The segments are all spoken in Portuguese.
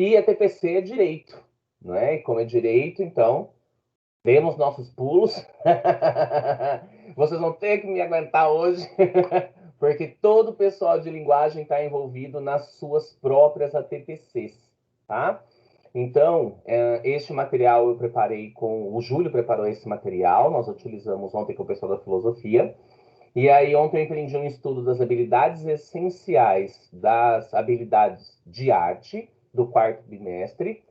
E a TPC é direito, não é? E como é direito, então, demos nossos pulos. Vocês vão ter que me aguentar hoje, porque todo o pessoal de linguagem está envolvido nas suas próprias ATPCs, tá? Então, este material eu preparei com... O Júlio preparou esse material, nós utilizamos ontem com o pessoal da filosofia. E aí, ontem eu empreendi um estudo das habilidades essenciais das habilidades de arte do quarto bimestre,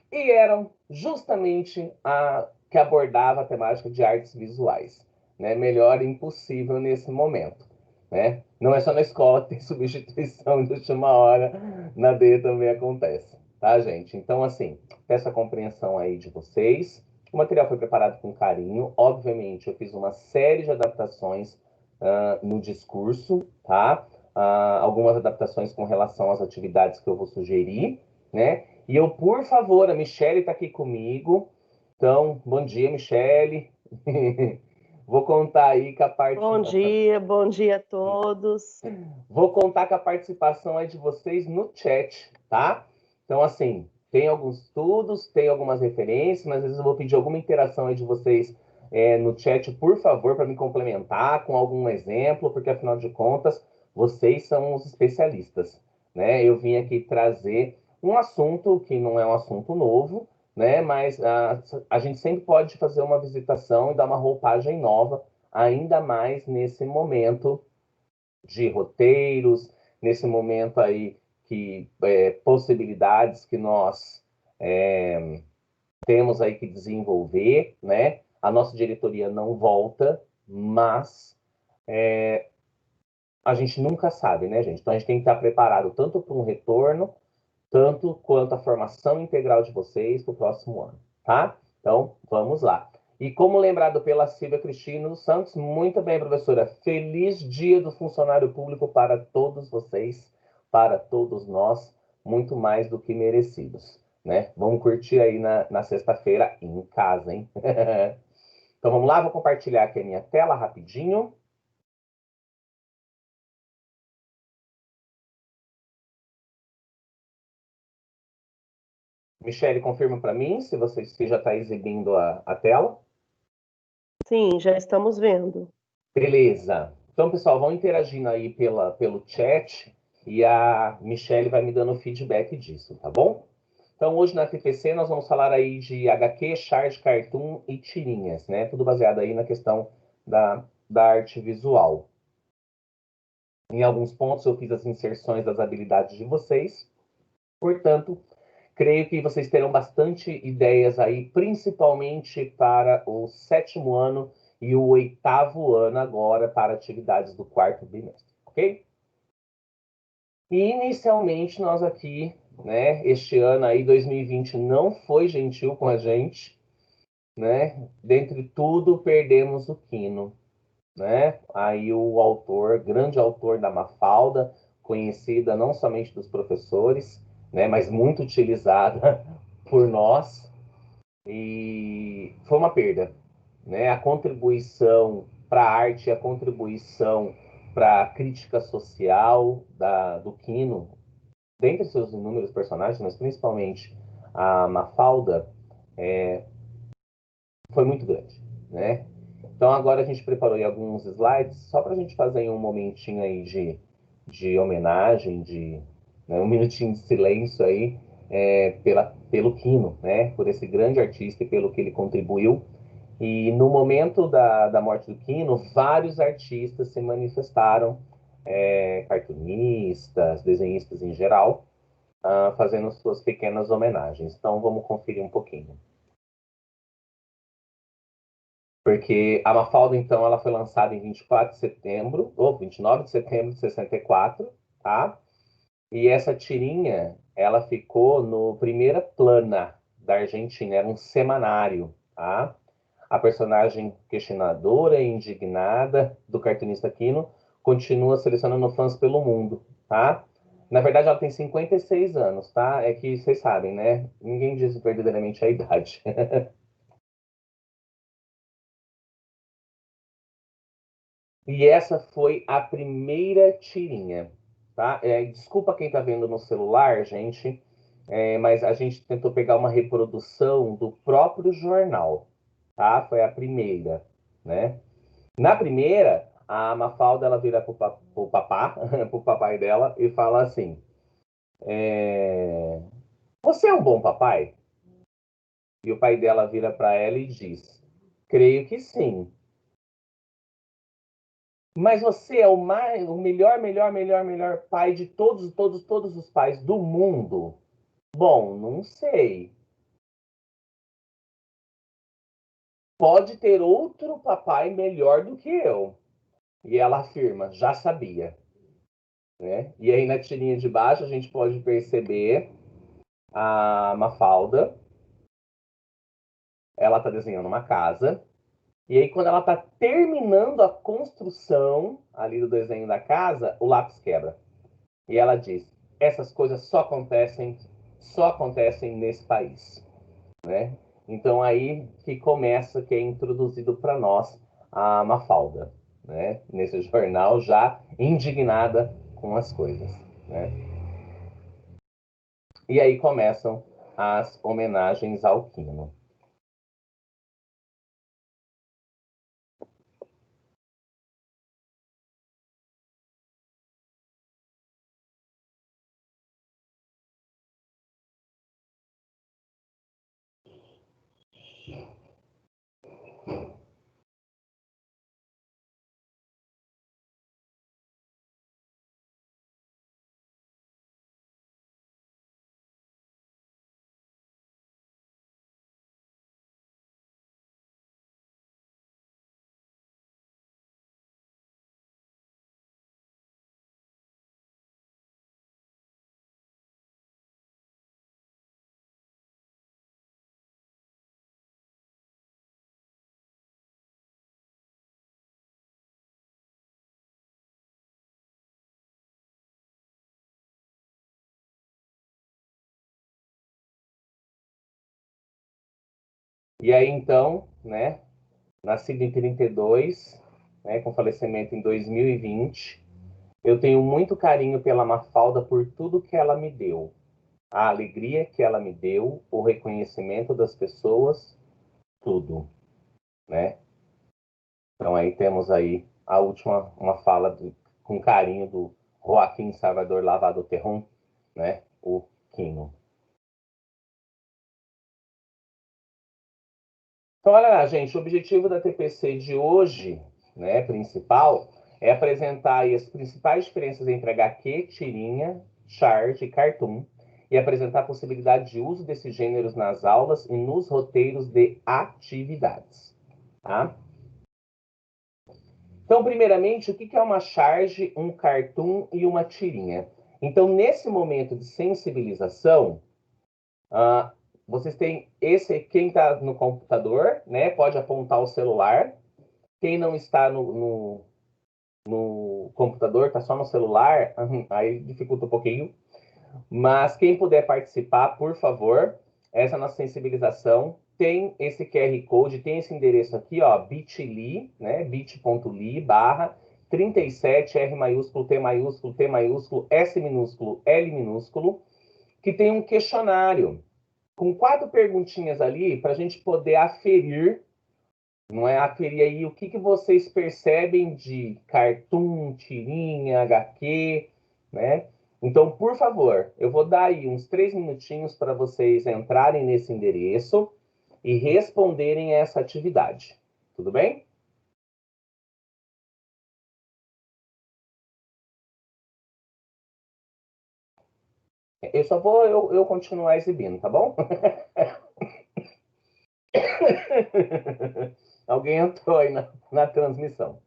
e eram justamente a que abordava a temática de artes visuais. Né? Melhor impossível nesse momento. Né? Não é só na escola que tem substituição de última hora, na D também acontece. Tá, gente? Então, assim, peço a compreensão aí de vocês. O material foi preparado com carinho. Obviamente, eu fiz uma série de adaptações no discurso, tá? Algumas adaptações com relação às atividades que eu vou sugerir, né? E eu, por favor, a Michelle está aqui comigo. Então, bom dia, Michelle. Vou contar aí com a participação. Bom dia a todos. Vou contar com a participação aí de vocês no chat, tá? Então, assim, tem alguns estudos, tem algumas referências, mas às vezes eu vou pedir alguma interação aí de vocês no chat, por favor, para me complementar com algum exemplo, porque afinal de contas, vocês são os especialistas, né? Eu vim aqui trazer um assunto que não é um assunto novo, né? Mas a gente sempre pode fazer uma visitação e dar uma roupagem nova, ainda mais nesse momento de roteiros, nesse momento aí que possibilidades que nós temos aí que desenvolver, né? A nossa diretoria não volta, mas a gente nunca sabe, né, gente? Então a gente tem que estar preparado tanto para um retorno, tanto quanto a formação integral de vocês para o próximo ano, tá? Então, vamos lá. E como lembrado pela Silvia Cristina dos Santos, muito bem, professora, feliz dia do funcionário público para todos vocês, para todos nós, muito mais do que merecidos, né? Vamos curtir aí na sexta-feira em casa, hein? Então, vamos lá, vou compartilhar aqui a minha tela rapidinho. Michele, confirma para mim se você já está exibindo a tela. Sim, já estamos vendo. Beleza. Então, pessoal, vão interagindo aí pelo chat e a Michelle vai me dando feedback disso, tá bom? Então, hoje na TPC nós vamos falar aí de HQ, chart, cartoon e tirinhas, né? Tudo baseado aí na questão da arte visual. Em alguns pontos eu fiz as inserções das habilidades de vocês, portanto, creio que vocês terão bastante ideias aí, principalmente para o 7º ano e o 8º ano agora para atividades do 4º bimestre, ok? E inicialmente nós aqui, né, este ano aí, 2020, não foi gentil com a gente, né? Dentre tudo, perdemos o Quino, né? Aí o autor, grande autor da Mafalda, conhecida não somente dos professores, né, mas muito utilizada por nós, e foi uma perda, né? A contribuição para a arte, a contribuição para a crítica social do Quino, dentre seus inúmeros personagens, mas principalmente a Mafalda, foi muito grande, né? Então agora a gente preparou aí alguns slides só para a gente fazer um momentinho aí de homenagem, né, um minutinho de silêncio aí pelo Quino, né? Por esse grande artista e pelo que ele contribuiu. E no momento da morte do Quino, vários artistas se manifestaram, cartunistas, desenhistas em geral, fazendo suas pequenas homenagens. Então vamos conferir um pouquinho. Porque a Mafalda, então, ela foi lançada em 24 de setembro, ou 29 de setembro de 64, tá? E essa tirinha, ela ficou no Primeira Plana da Argentina, era um semanário, tá? A personagem questionadora e indignada do cartunista Quino continua selecionando fãs pelo mundo, tá? Na verdade, ela tem 56 anos, tá? É que vocês sabem, né? Ninguém diz verdadeiramente a idade. E essa foi a primeira tirinha, tá? Desculpa quem tá vendo no celular, gente. mas a gente tentou pegar uma reprodução do próprio jornal, tá? Foi a primeira, né? Na primeira, a Mafalda ela vira pro papá, pro papai dela e fala assim: Você é um bom papai? E o pai dela vira para ela e diz: Creio que sim. Mas você é o melhor pai de todos os pais do mundo? Bom, não sei. Pode ter outro papai melhor do que eu. E ela afirma: Já sabia. Né? E aí na tirinha de baixo a gente pode perceber a Mafalda. Ela está desenhando uma casa. E aí, quando ela está terminando a construção ali do desenho da casa, o lápis quebra. E ela diz: essas coisas só acontecem nesse país, né? Então aí que começa, que é introduzido para nós a Mafalda, né? Nesse jornal já indignada com as coisas, né? E aí começam as homenagens ao Quino. E aí então, né, nascido em 32, né, com falecimento em 2020, eu tenho muito carinho pela Mafalda por tudo que ela me deu. A alegria que ela me deu, o reconhecimento das pessoas, tudo, né? Então aí temos aí a última, uma fala com carinho do Joaquim Salvador Lavado Terron, né? O Quino. Então, olha lá, gente, o objetivo da TPC de hoje, né, principal, é apresentar aí as principais diferenças entre HQ, tirinha, chart e cartoon, e apresentar a possibilidade de uso desses gêneros nas aulas e nos roteiros de atividades. Tá? Então, primeiramente, o que é uma charge, um cartoon e uma tirinha? Então, nesse momento de sensibilização, ah, vocês têm quem está no computador, né, pode apontar o celular. Quem não está no computador, está só no celular, aí dificulta um pouquinho. Mas quem puder participar, por favor, essa nossa sensibilização tem esse QR Code, tem esse endereço aqui, ó, bit.ly, né, bit.ly barra 37 R maiúsculo, T maiúsculo, T maiúsculo, S minúsculo, L minúsculo, que tem um questionário com 4 perguntinhas ali para a gente poder aferir, não é? Aferir aí o que vocês percebem de cartoon, tirinha, HQ, né? Então, por favor, eu vou dar aí uns 3 minutinhos para vocês entrarem nesse endereço e responderem essa atividade. Tudo bem? Eu só vou eu continuar exibindo, tá bom? Alguém entrou aí na transmissão.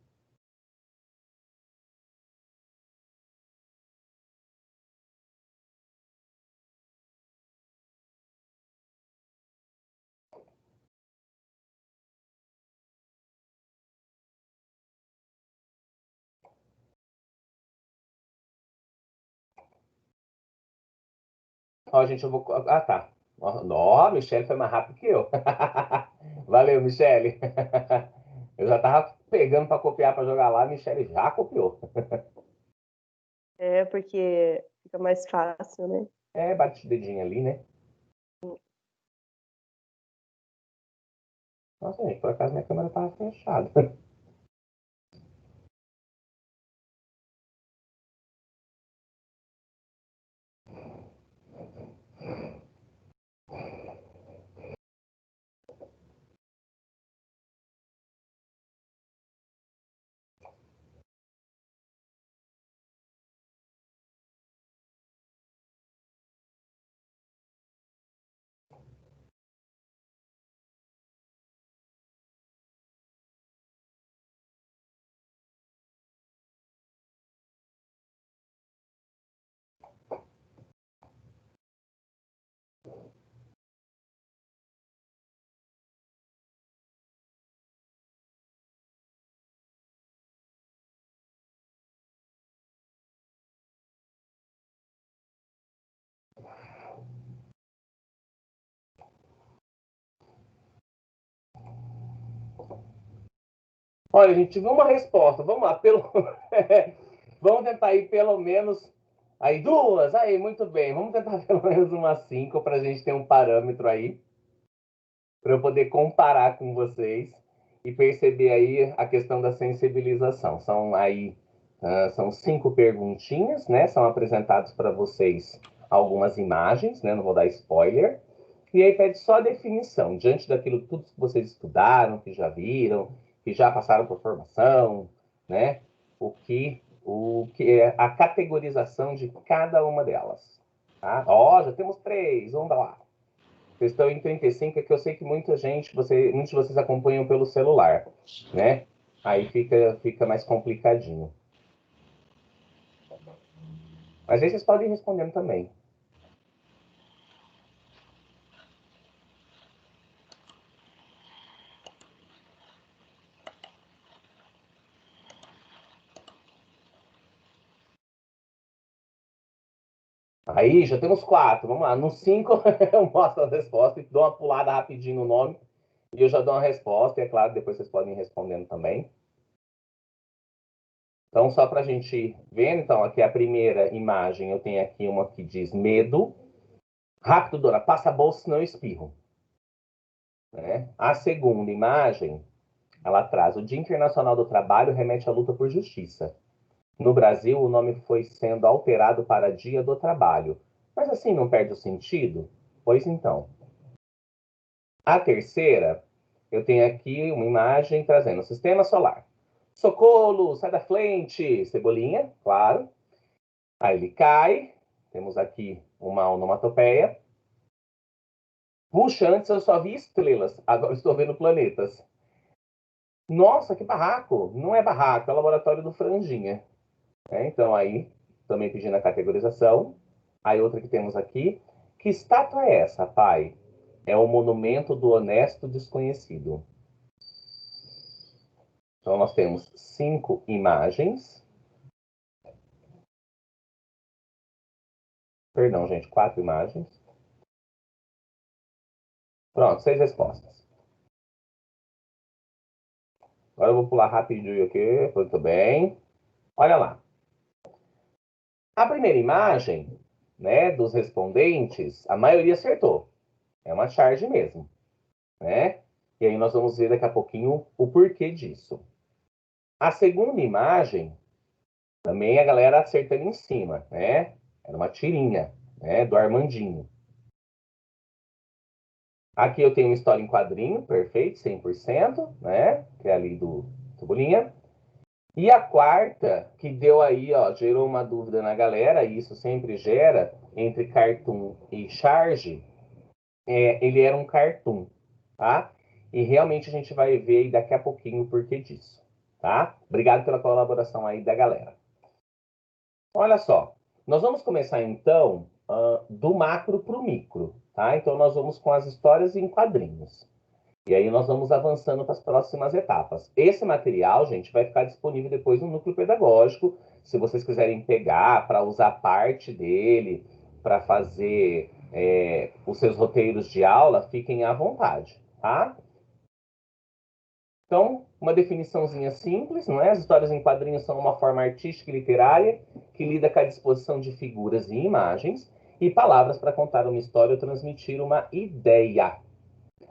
Ó, gente, eu vou. Ah, tá. Ó, a Michelle foi mais rápido que eu. Valeu, Michelle. Eu já tava pegando para copiar para jogar lá, a Michelle já copiou. É, porque fica mais fácil, né? É, bate o dedinho ali, né? Nossa, gente, por acaso minha câmera tava fechada. Olha, a gente tive uma resposta. Vamos lá, vamos tentar ir pelo menos. Aí, duas, aí, muito bem. Vamos tentar pelo menos umas cinco para a gente ter um parâmetro aí, para eu poder comparar com vocês e perceber aí a questão da sensibilização. São aí, são cinco perguntinhas, né? São apresentadas para vocês algumas imagens, né? Não vou dar spoiler. E aí pede só a definição, diante daquilo tudo que vocês estudaram, que já viram, que já passaram por formação, né? O que é a categorização de cada uma delas. Tá? Ó, já temos três, vamos lá. Vocês estão em 35, é que eu sei que muitos de vocês acompanham pelo celular, né? Aí fica mais complicadinho. Mas aí vocês podem ir respondendo também. Aí já temos quatro, vamos lá. No cinco eu mostro as respostas e dou uma pulada rapidinho no nome e eu já dou uma resposta. E é claro, depois vocês podem ir respondendo também. Então, só para a gente ver, então, aqui a primeira imagem, eu tenho aqui uma que diz medo. Rápido, dona, passa a bolsa, senão eu espirro. Né? A segunda imagem, ela traz o Dia Internacional do Trabalho remete à luta por justiça. No Brasil, o nome foi sendo alterado para Dia do Trabalho. Mas assim não perde o sentido? Pois então. A terceira, eu tenho aqui uma imagem trazendo o sistema solar. Socorro, sai da frente, Cebolinha, claro. Aí ele cai. Temos aqui uma onomatopeia. Puxa, antes eu só vi estrelas, agora estou vendo planetas. Nossa, que barraco! Não é barraco, é o laboratório do Franjinha. Então aí, também pedindo a categorização. Aí outra que temos aqui. Que estátua é essa, pai? É o monumento do honesto desconhecido. Então nós temos cinco imagens. Perdão, gente, quatro imagens. Pronto, seis respostas. Agora eu vou pular rapidinho aqui. Muito bem. Olha lá. A primeira imagem, né, dos respondentes, a maioria acertou. É uma charge mesmo, né? E aí nós vamos ver daqui a pouquinho o porquê disso. A segunda imagem, também a galera acertando em cima, né? Era uma tirinha, né, do Armandinho. Aqui eu tenho uma história em quadrinho, perfeito, 100%, né? Que é ali do Cebolinha. E a quarta, que deu aí, ó, gerou uma dúvida na galera, e isso sempre gera, entre cartoon e charge, ele era um cartoon, tá? E realmente a gente vai ver aí daqui a pouquinho o porquê disso, tá? Obrigado pela colaboração aí da galera. Olha só, nós vamos começar então do macro para o micro, tá? Então nós vamos com as histórias em quadrinhos. E aí nós vamos avançando para as próximas etapas. Esse material, gente, vai ficar disponível depois no núcleo pedagógico, se vocês quiserem pegar para usar parte dele, para fazer os seus roteiros de aula, fiquem à vontade, tá? Então, uma definiçãozinha simples, não é? As histórias em quadrinhos são uma forma artística e literária que lida com a disposição de figuras e imagens e palavras para contar uma história ou transmitir uma ideia.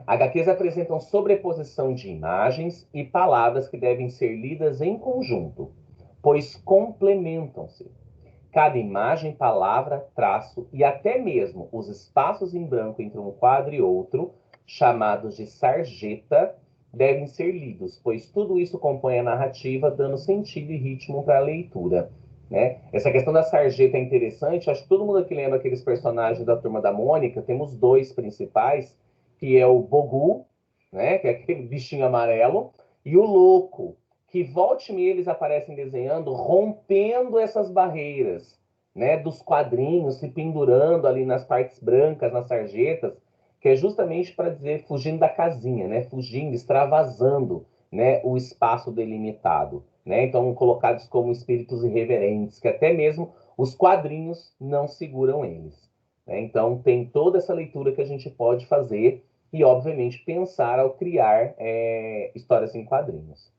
HQs apresentam sobreposição de imagens e palavras que devem ser lidas em conjunto, pois complementam-se. Cada imagem, palavra, traço e até mesmo os espaços em branco entre um quadro e outro, chamados de sarjeta, devem ser lidos, pois tudo isso compõe a narrativa, dando sentido e ritmo para a leitura. Né? Essa questão da sarjeta é interessante, acho que todo mundo aqui lembra aqueles personagens da Turma da Mônica, temos dois principais, que é o Bogu, né? Que é aquele bichinho amarelo, e o Louco, que volte e meia eles aparecem desenhando, rompendo essas barreiras, né? Dos quadrinhos, se pendurando ali nas partes brancas, nas sarjetas, que é justamente para dizer fugindo da casinha, né? Fugindo, extravasando, né? O espaço delimitado. Né? Então, colocados como espíritos irreverentes, que até mesmo os quadrinhos não seguram eles. Né? Então, tem toda essa leitura que a gente pode fazer e, obviamente, pensar ao criar histórias em quadrinhos.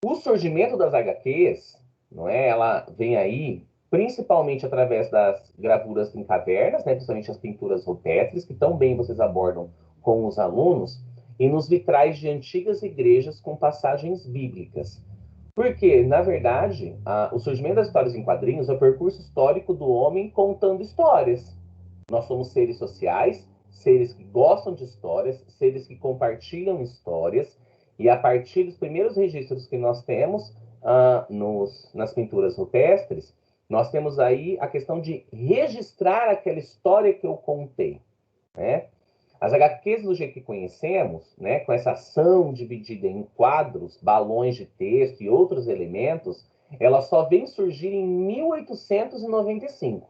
O surgimento das HQs, não é? Ela vem aí principalmente através das gravuras em cavernas, né? Principalmente as pinturas rupestres, que tão bem vocês abordam com os alunos, e nos vitrais de antigas igrejas com passagens bíblicas. Porque, na verdade, o surgimento das histórias em quadrinhos é o percurso histórico do homem contando histórias. Nós somos seres sociais, seres que gostam de histórias, seres que compartilham histórias, e a partir dos primeiros registros que nós temos nas pinturas rupestres, nós temos aí a questão de registrar aquela história que eu contei. Né? As HQs do jeito que conhecemos, né, com essa ação dividida em quadros, balões de texto e outros elementos, ela só vem surgir em 1895.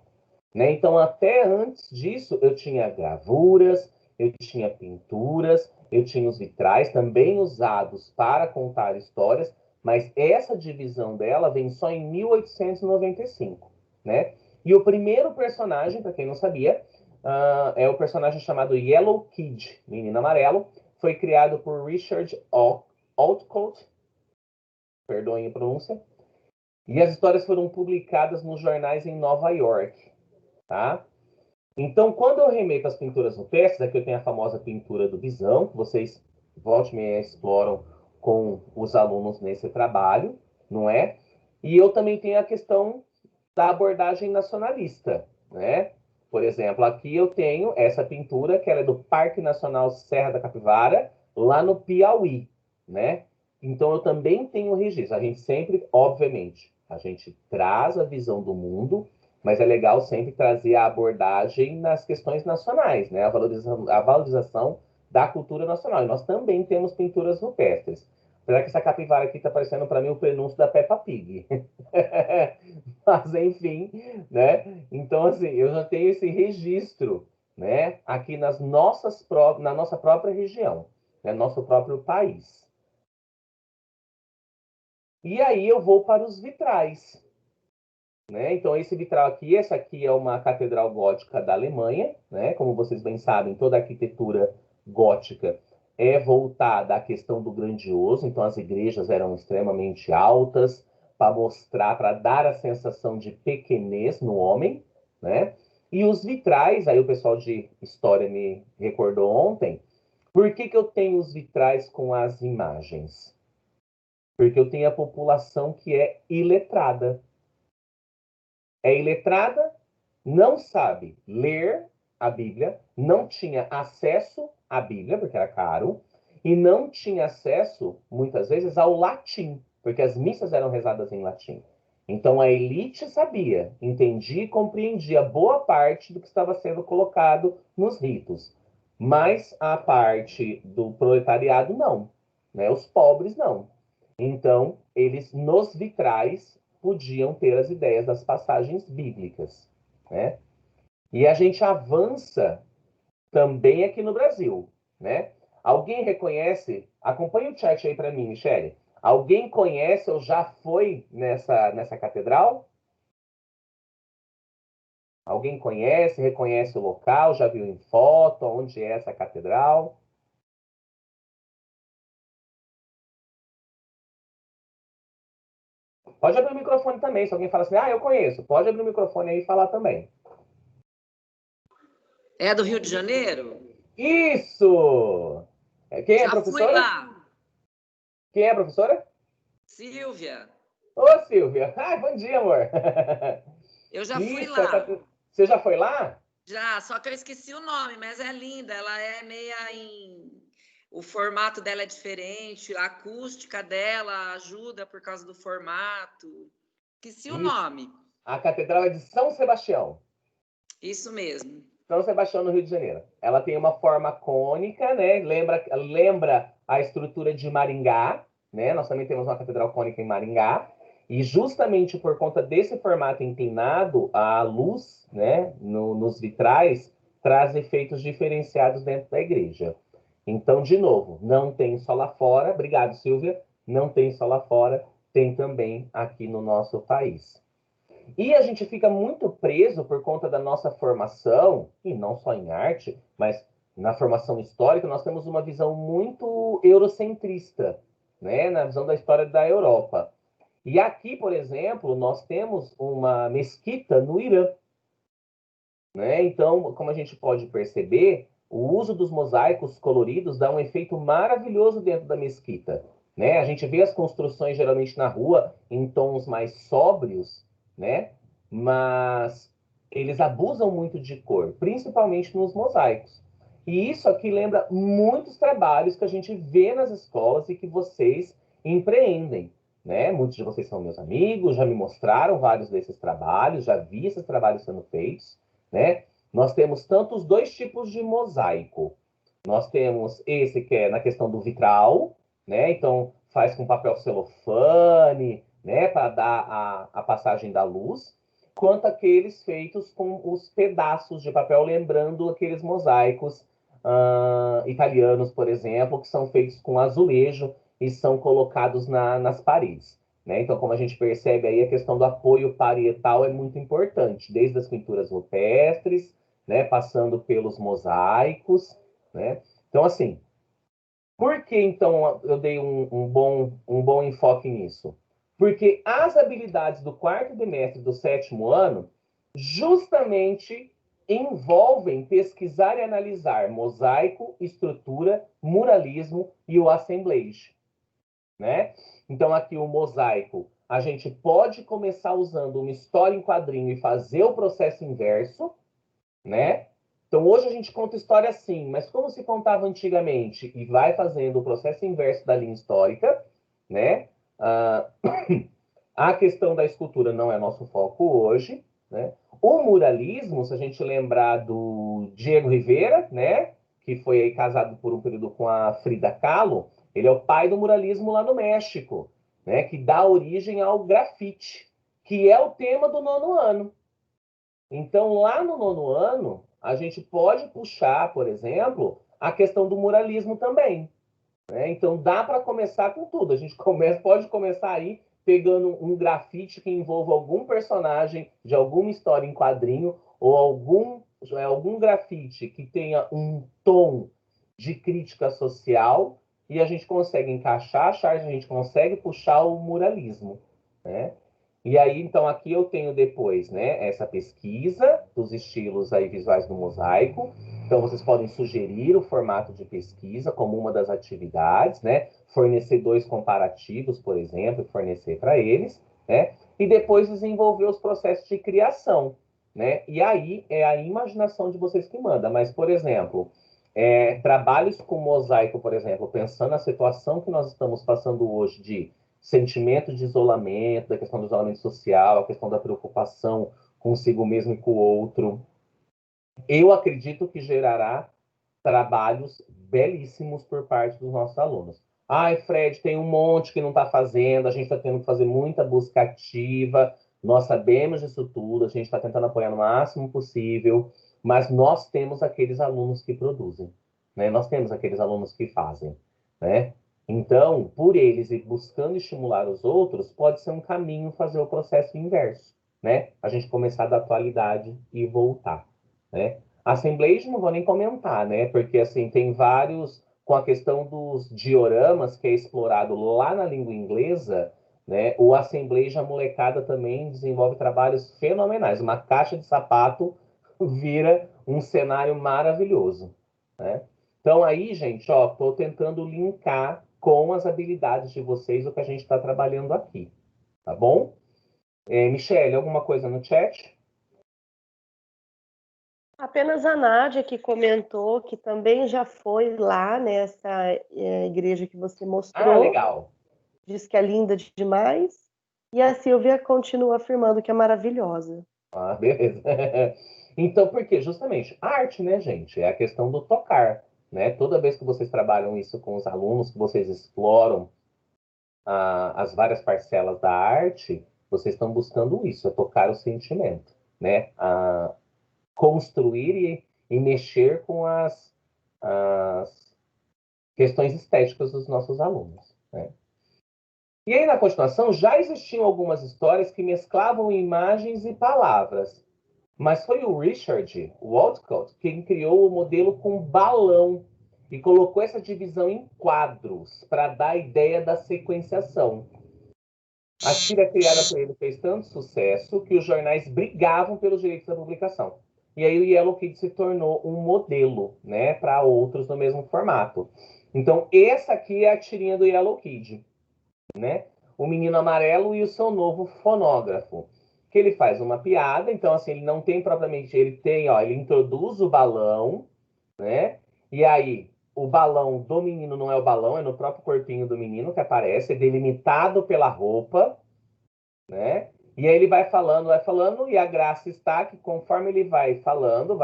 Né? Então, até antes disso, eu tinha gravuras, eu tinha pinturas, eu tinha os vitrais, também usados para contar histórias, mas essa divisão dela vem só em 1895. Né? E o primeiro personagem, para quem não sabia, é o personagem chamado Yellow Kid, Menino Amarelo, foi criado por Richard Outcault, perdoem a pronúncia, e as histórias foram publicadas nos jornais em Nova York. Tá? Então, quando eu remeto às pinturas rupestres, aqui eu tenho a famosa pintura do Visão, que vocês volte e meia exploram com os alunos nesse trabalho, não é? E eu também tenho a questão da abordagem nacionalista, né? Por exemplo, aqui eu tenho essa pintura, que ela é do Parque Nacional Serra da Capivara, lá no Piauí, né? Então, eu também tenho registro. A gente sempre, obviamente, a gente traz a visão do mundo, mas é legal sempre trazer a abordagem nas questões nacionais, né? A valorização da cultura nacional. E nós também temos pinturas rupestres. Apesar que essa capivara aqui está parecendo para mim o prenúncio da Peppa Pig. Mas, enfim, né? Então, assim, eu já tenho esse registro, né? Aqui na nossa própria região, né? Nosso próprio país. E aí eu vou para os vitrais. Né? Então, esse vitral aqui, essa aqui é uma catedral gótica da Alemanha, né? Como vocês bem sabem, toda a arquitetura gótica é voltada à questão do grandioso, então as igrejas eram extremamente altas, para mostrar, para dar a sensação de pequenez no homem, né? E os vitrais, aí o pessoal de história me recordou ontem, por que eu tenho os vitrais com as imagens? Porque eu tenho a população que é iletrada. É iletrada, não sabe ler a Bíblia, não tinha acesso à Bíblia, porque era caro, e não tinha acesso, muitas vezes, ao latim, porque as missas eram rezadas em latim. Então a elite sabia, entendia e compreendia boa parte do que estava sendo colocado nos ritos. Mas a parte do proletariado não, né? Os pobres não. Então, eles nos vitrais podiam ter as ideias das passagens bíblicas, né? E a gente avança também aqui no Brasil, né? Alguém reconhece? Acompanhe o chat aí para mim, Michele. Alguém conhece ou já foi nessa catedral? Alguém conhece, reconhece o local, já viu em foto onde é essa catedral? Pode abrir o microfone também, se alguém fala assim, eu conheço, pode abrir o microfone aí e falar também. É do Rio de Janeiro? Isso! Quem é a Já professora? fui lá. Quem é a professora? Silvia. Ô, Silvia. Bom dia, amor. Eu já fui Isso, lá. você já foi lá? Já, só que eu esqueci o nome, mas é linda. Ela é meia em... O formato dela é diferente, a acústica dela ajuda por causa do formato. Esqueci o nome. A Catedral é de São Sebastião. Isso mesmo. São Sebastião, no Rio de Janeiro. Ela tem uma forma cônica, né? Lembra a estrutura de Maringá, né? Nós também temos uma catedral cônica em Maringá. E justamente por conta desse formato inclinado, a luz, né, nos vitrais, traz efeitos diferenciados dentro da igreja. Então, de novo, não tem só lá fora. Obrigado, Silvia. Não tem só lá fora, tem também aqui no nosso país. E a gente fica muito preso por conta da nossa formação, e não só em arte, mas na formação histórica, nós temos uma visão muito eurocentrista, né, na visão da história da Europa. E aqui, por exemplo, nós temos uma mesquita no Irã, né? Então, como a gente pode perceber, o uso dos mosaicos coloridos dá um efeito maravilhoso dentro da mesquita, né? A gente vê as construções geralmente na rua em tons mais sóbrios, né? Mas eles abusam muito de cor, principalmente nos mosaicos. E isso aqui lembra muitos trabalhos que a gente vê nas escolas e que vocês empreendem, né? Muitos de vocês são meus amigos, já me mostraram vários desses trabalhos, já vi esses trabalhos sendo feitos, né? Nós temos tanto os dois tipos de mosaico. Nós temos esse que é na questão do vitral, né? Então faz com papel celofane, né? Para dar a passagem da luz, quanto aqueles feitos com os pedaços de papel, lembrando aqueles mosaicos italianos, por exemplo, que são feitos com azulejo e são colocados nas paredes. Né? Então, como a gente percebe aí, a questão do apoio parietal é muito importante, desde as pinturas rupestres, né, passando pelos mosaicos. Né? Então, assim, por que então eu dei um bom enfoque nisso? Porque as habilidades do quarto bimestre do sétimo ano justamente envolvem pesquisar e analisar mosaico, estrutura, muralismo e o assemblage. Né? Então, aqui o mosaico, a gente pode começar usando uma história em quadrinho e fazer o processo inverso, né? Então, hoje a gente conta história assim, mas como se contava antigamente e vai fazendo o processo inverso da linha histórica, né? A questão da escultura não é nosso foco hoje, né? O muralismo, se a gente lembrar do Diego Rivera, né? Que foi aí casado por um período com a Frida Kahlo, ele é o pai do muralismo lá no México, né? Que dá origem ao grafite, que é o tema do nono ano. Então, lá no nono ano, a gente pode puxar, por exemplo, a questão do muralismo também. Né? Então, dá para começar com tudo. A gente pode começar aí pegando um grafite que envolva algum personagem de alguma história em quadrinho ou algum grafite que tenha um tom de crítica social e a gente consegue encaixar, a gente consegue puxar o muralismo. Né? E aí, então, aqui eu tenho depois, né, essa pesquisa dos estilos aí visuais do mosaico. Então, vocês podem sugerir o formato de pesquisa como uma das atividades, né? Fornecer 2 comparativos, por exemplo, e fornecer para eles, né? E depois desenvolver os processos de criação, né? E aí é a imaginação de vocês que manda. Mas, por exemplo, trabalhos com mosaico, por exemplo, pensando na situação que nós estamos passando hoje de sentimento de isolamento, da questão do isolamento social, a questão da preocupação consigo mesmo e com o outro, eu acredito que gerará trabalhos belíssimos por parte dos nossos alunos. Ai, Fred, tem um monte que não está fazendo, a gente está tendo que fazer muita busca ativa, nós sabemos disso tudo, a gente está tentando apoiar no máximo possível, mas nós temos aqueles alunos que produzem, né? Nós temos aqueles alunos que fazem, né? Então, por eles e buscando estimular os outros, pode ser um caminho fazer o processo inverso, né? A gente começar da atualidade e voltar, né? Assemblage não vou nem comentar, né? Porque assim tem vários com a questão dos dioramas que é explorado lá na língua inglesa, né? O Assembleja, a molecada também desenvolve trabalhos fenomenais. Uma caixa de sapato vira um cenário maravilhoso, né? Então aí, gente, ó, estou tentando linkar com as habilidades de vocês o que a gente está trabalhando aqui, tá bom? Michele, alguma coisa no chat? Apenas a Nádia que comentou que também já foi lá nessa igreja que você Ah, mostrou. legal. Diz que é linda demais. E a Silvia continua afirmando que é maravilhosa. Ah, beleza. Então, por quê? Justamente, arte, né, gente? É a questão do tocar, né? Toda vez que vocês trabalham isso com os alunos, que vocês exploram as várias parcelas da arte, vocês estão buscando isso, é tocar o sentimento, né? Construir e mexer com as questões estéticas dos nossos alunos, né? E aí, na continuação, já existiam algumas histórias que mesclavam imagens e palavras, mas foi o Richard Walcott quem criou o modelo com balão e colocou essa divisão em quadros para dar a ideia da sequenciação. A tira criada por ele fez tanto sucesso que os jornais brigavam pelos direitos da publicação. E aí o Yellow Kid se tornou um modelo, né, para outros no mesmo formato. Então, essa aqui é a tirinha do Yellow Kid, né? O menino amarelo e o seu novo fonógrafo. Que ele faz uma piada, então assim, ele não tem propriamente, ele tem, ó, ele introduz o balão, né? E aí o balão do menino não é o balão, é no próprio corpinho do menino que aparece, é delimitado pela roupa, né? E aí ele vai falando, e a graça está que conforme ele vai falando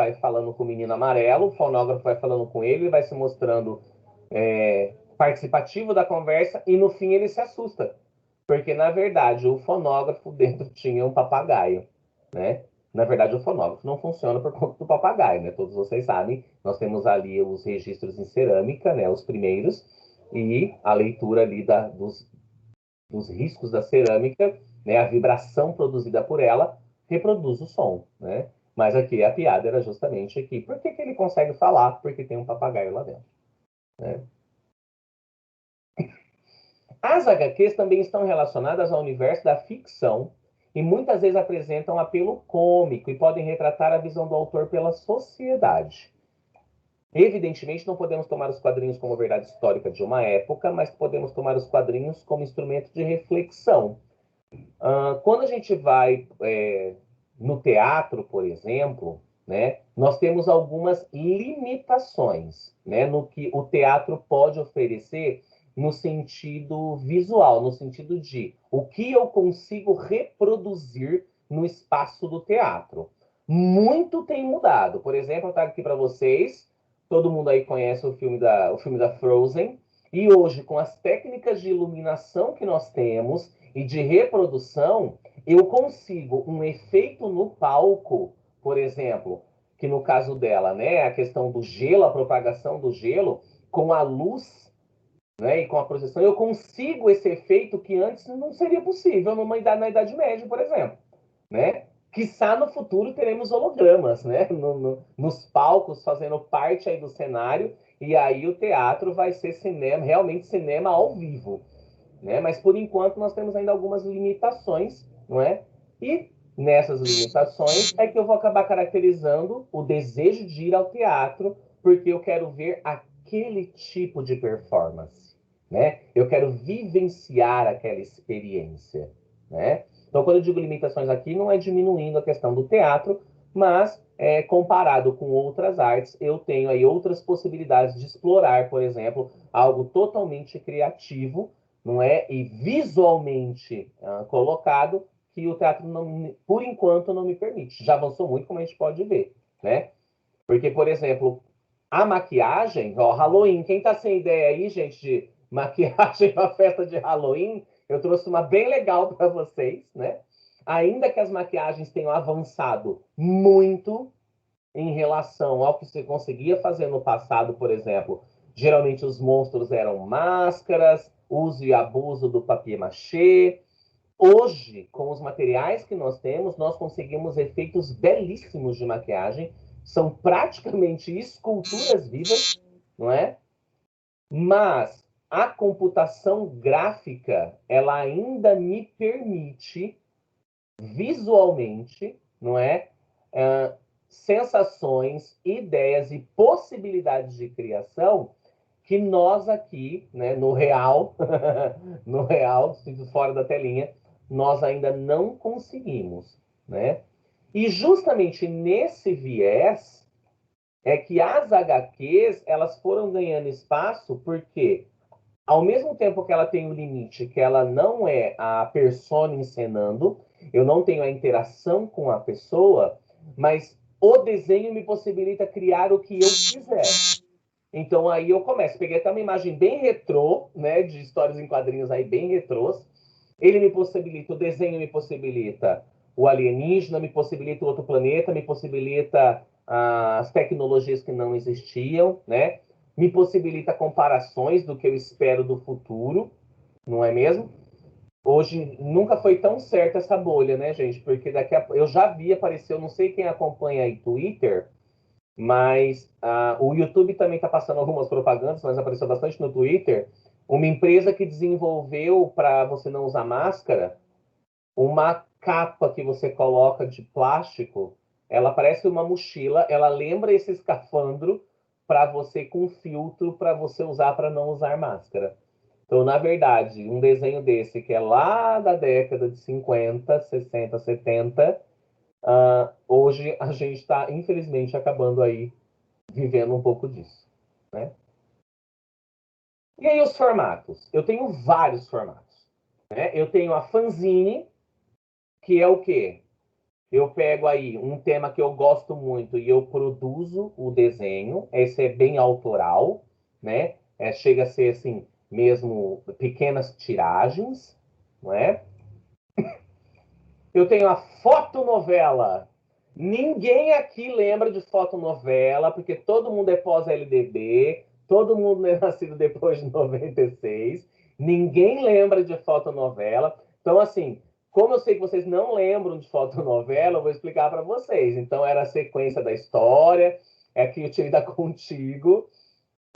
com o menino amarelo, o fonógrafo vai falando com ele vai se mostrando participativo da conversa, e no fim ele se assusta. Porque, na verdade, o fonógrafo dentro tinha um papagaio, né? Na verdade, o fonógrafo não funciona por conta do papagaio, né? Todos vocês sabem, nós temos ali os registros em cerâmica, né? Os primeiros, e a leitura ali dos riscos da cerâmica, né? A vibração produzida por ela reproduz o som, né? Mas aqui a piada era justamente aqui. Por que ele consegue falar? Porque tem um papagaio lá dentro, né? As HQs também estão relacionadas ao universo da ficção e muitas vezes apresentam apelo cômico e podem retratar a visão do autor pela sociedade. Evidentemente, não podemos tomar os quadrinhos como verdade histórica de uma época, mas podemos tomar os quadrinhos como instrumento de reflexão. Quando a gente vai no teatro, por exemplo, né, nós temos algumas limitações, né, no que o teatro pode oferecer no sentido visual, no sentido de o que eu consigo reproduzir no espaço do teatro. Muito tem mudado. Por exemplo, eu trago aqui para vocês, todo mundo aí conhece o filme da Frozen, e hoje, com as técnicas de iluminação que nós temos e de reprodução, eu consigo um efeito no palco, por exemplo, que no caso dela, né, a questão do gelo, a propagação do gelo, com a luz, né, e com a projeção, eu consigo esse efeito que antes não seria possível na Idade Média, por exemplo, né? Quiçá no futuro teremos hologramas, né? Nos palcos, fazendo parte aí do cenário, e aí o teatro vai ser cinema, realmente cinema ao vivo, né? Mas por enquanto nós temos ainda algumas limitações, não é? E nessas limitações é que eu vou acabar caracterizando o desejo de ir ao teatro, porque eu quero ver aquele tipo de performance, né? Eu quero vivenciar aquela experiência, né? Então, quando eu digo limitações aqui, não é diminuindo a questão do teatro, mas comparado com outras artes, eu tenho aí outras possibilidades de explorar, por exemplo, algo totalmente criativo, não é? E visualmente colocado, que o teatro, não, por enquanto, não me permite. Já avançou muito, como a gente pode ver, né? Porque, por exemplo, a maquiagem, ó, Halloween, quem tá sem ideia aí, gente, de maquiagem para festa de Halloween, eu trouxe uma bem legal para vocês, né? Ainda que as maquiagens tenham avançado muito em relação ao que você conseguia fazer no passado, por exemplo, geralmente os monstros eram máscaras, uso e abuso do papier-mâché. Hoje, com os materiais que nós temos, nós conseguimos efeitos belíssimos de maquiagem. São praticamente esculturas vivas, não é? Mas a computação gráfica, ela ainda me permite, visualmente, não é? Sensações, ideias e possibilidades de criação que nós aqui, né, no real, no real, fora da telinha, nós ainda não conseguimos, né? E justamente nesse viés é que as HQs, elas foram ganhando espaço porque, ao mesmo tempo que ela tem um limite, que ela não é a persona encenando, eu não tenho a interação com a pessoa, mas o desenho me possibilita criar o que eu quiser. Então aí eu começo. Peguei até uma imagem bem retrô, né, de histórias em quadrinhos aí bem retrôs. Ele me possibilita, o desenho me possibilita o alienígena, me possibilita o outro planeta, me possibilita as tecnologias que não existiam, né? Me possibilita comparações do que eu espero do futuro, não é mesmo? Hoje nunca foi tão certa essa bolha, né, gente? Porque daqui a eu já vi aparecer, eu não sei quem acompanha aí Twitter, mas o YouTube também está passando algumas propagandas, mas apareceu bastante no Twitter. Uma empresa que desenvolveu para você não usar máscara uma capa que você coloca de plástico. Ela parece uma mochila, ela lembra esse escafandro para você com filtro para você usar para não usar máscara. Então, na verdade, um desenho desse que é lá da década de 50, 60, 70, hoje a gente está, infelizmente, acabando aí vivendo um pouco disso, né? E aí os formatos? Eu tenho vários formatos, né? Eu tenho a fanzine, que é o quê? Eu pego aí um tema que eu gosto muito e eu produzo o desenho. Esse é bem autoral, né? Chega a ser assim, mesmo pequenas tiragens, não é? Eu tenho a fotonovela. Ninguém aqui lembra de fotonovela, porque todo mundo é pós-LDB, todo mundo é nascido depois de 96. Ninguém lembra de fotonovela. Então, assim, como eu sei que vocês não lembram de fotonovela, eu vou explicar para vocês. Então, era a sequência da história, é que eu tive da Contigo.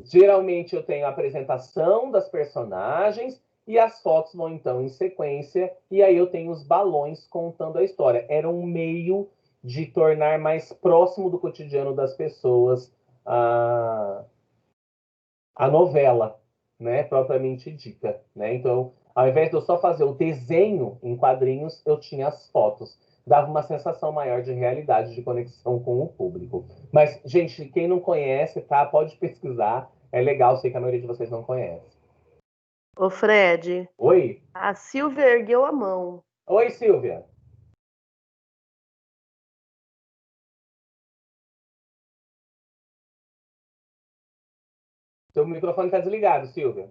Geralmente eu tenho a apresentação das personagens e as fotos vão então em sequência, e aí eu tenho os balões contando a história. Era um meio de tornar mais próximo do cotidiano das pessoas a novela, né, propriamente dita, né? Então, ao invés de eu só fazer o desenho em quadrinhos, eu tinha as fotos. Dava uma sensação maior de realidade, de conexão com o público. Mas, gente, quem não conhece, tá? Pode pesquisar. É legal, sei que a maioria de vocês não conhece. Ô, Fred, Oi? a Silvia ergueu a mão. Oi, Silvia. Seu microfone tá desligado, Silvia.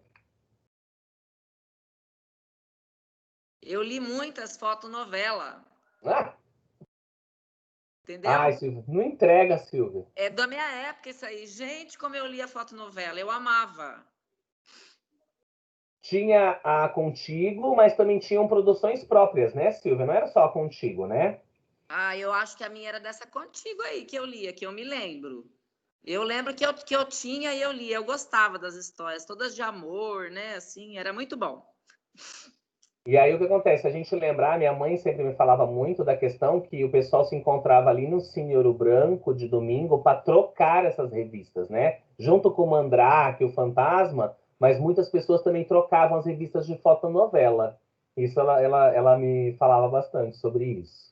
Eu li muitas fotonovelas, Ah! entendeu? Ai, Silvia, não entrega, Silvia. É da minha época isso aí. Gente, como eu lia fotonovela, eu amava. Tinha a Contigo, mas também tinham produções próprias, né, Silvia? Não era só a Contigo, né? Ah, eu acho que a minha era dessa Contigo aí que eu lia, que eu me lembro. Eu lembro que eu tinha e eu lia. Eu gostava das histórias, todas de amor, né? Assim, era muito bom. E aí o que acontece? A gente lembrar, minha mãe sempre me falava muito da questão que o pessoal se encontrava ali no Cine Ouro Branco de domingo para trocar essas revistas, né? Junto com o Mandrake, o Fantasma, mas muitas pessoas também trocavam as revistas de fotonovela. Isso ela me falava bastante sobre isso.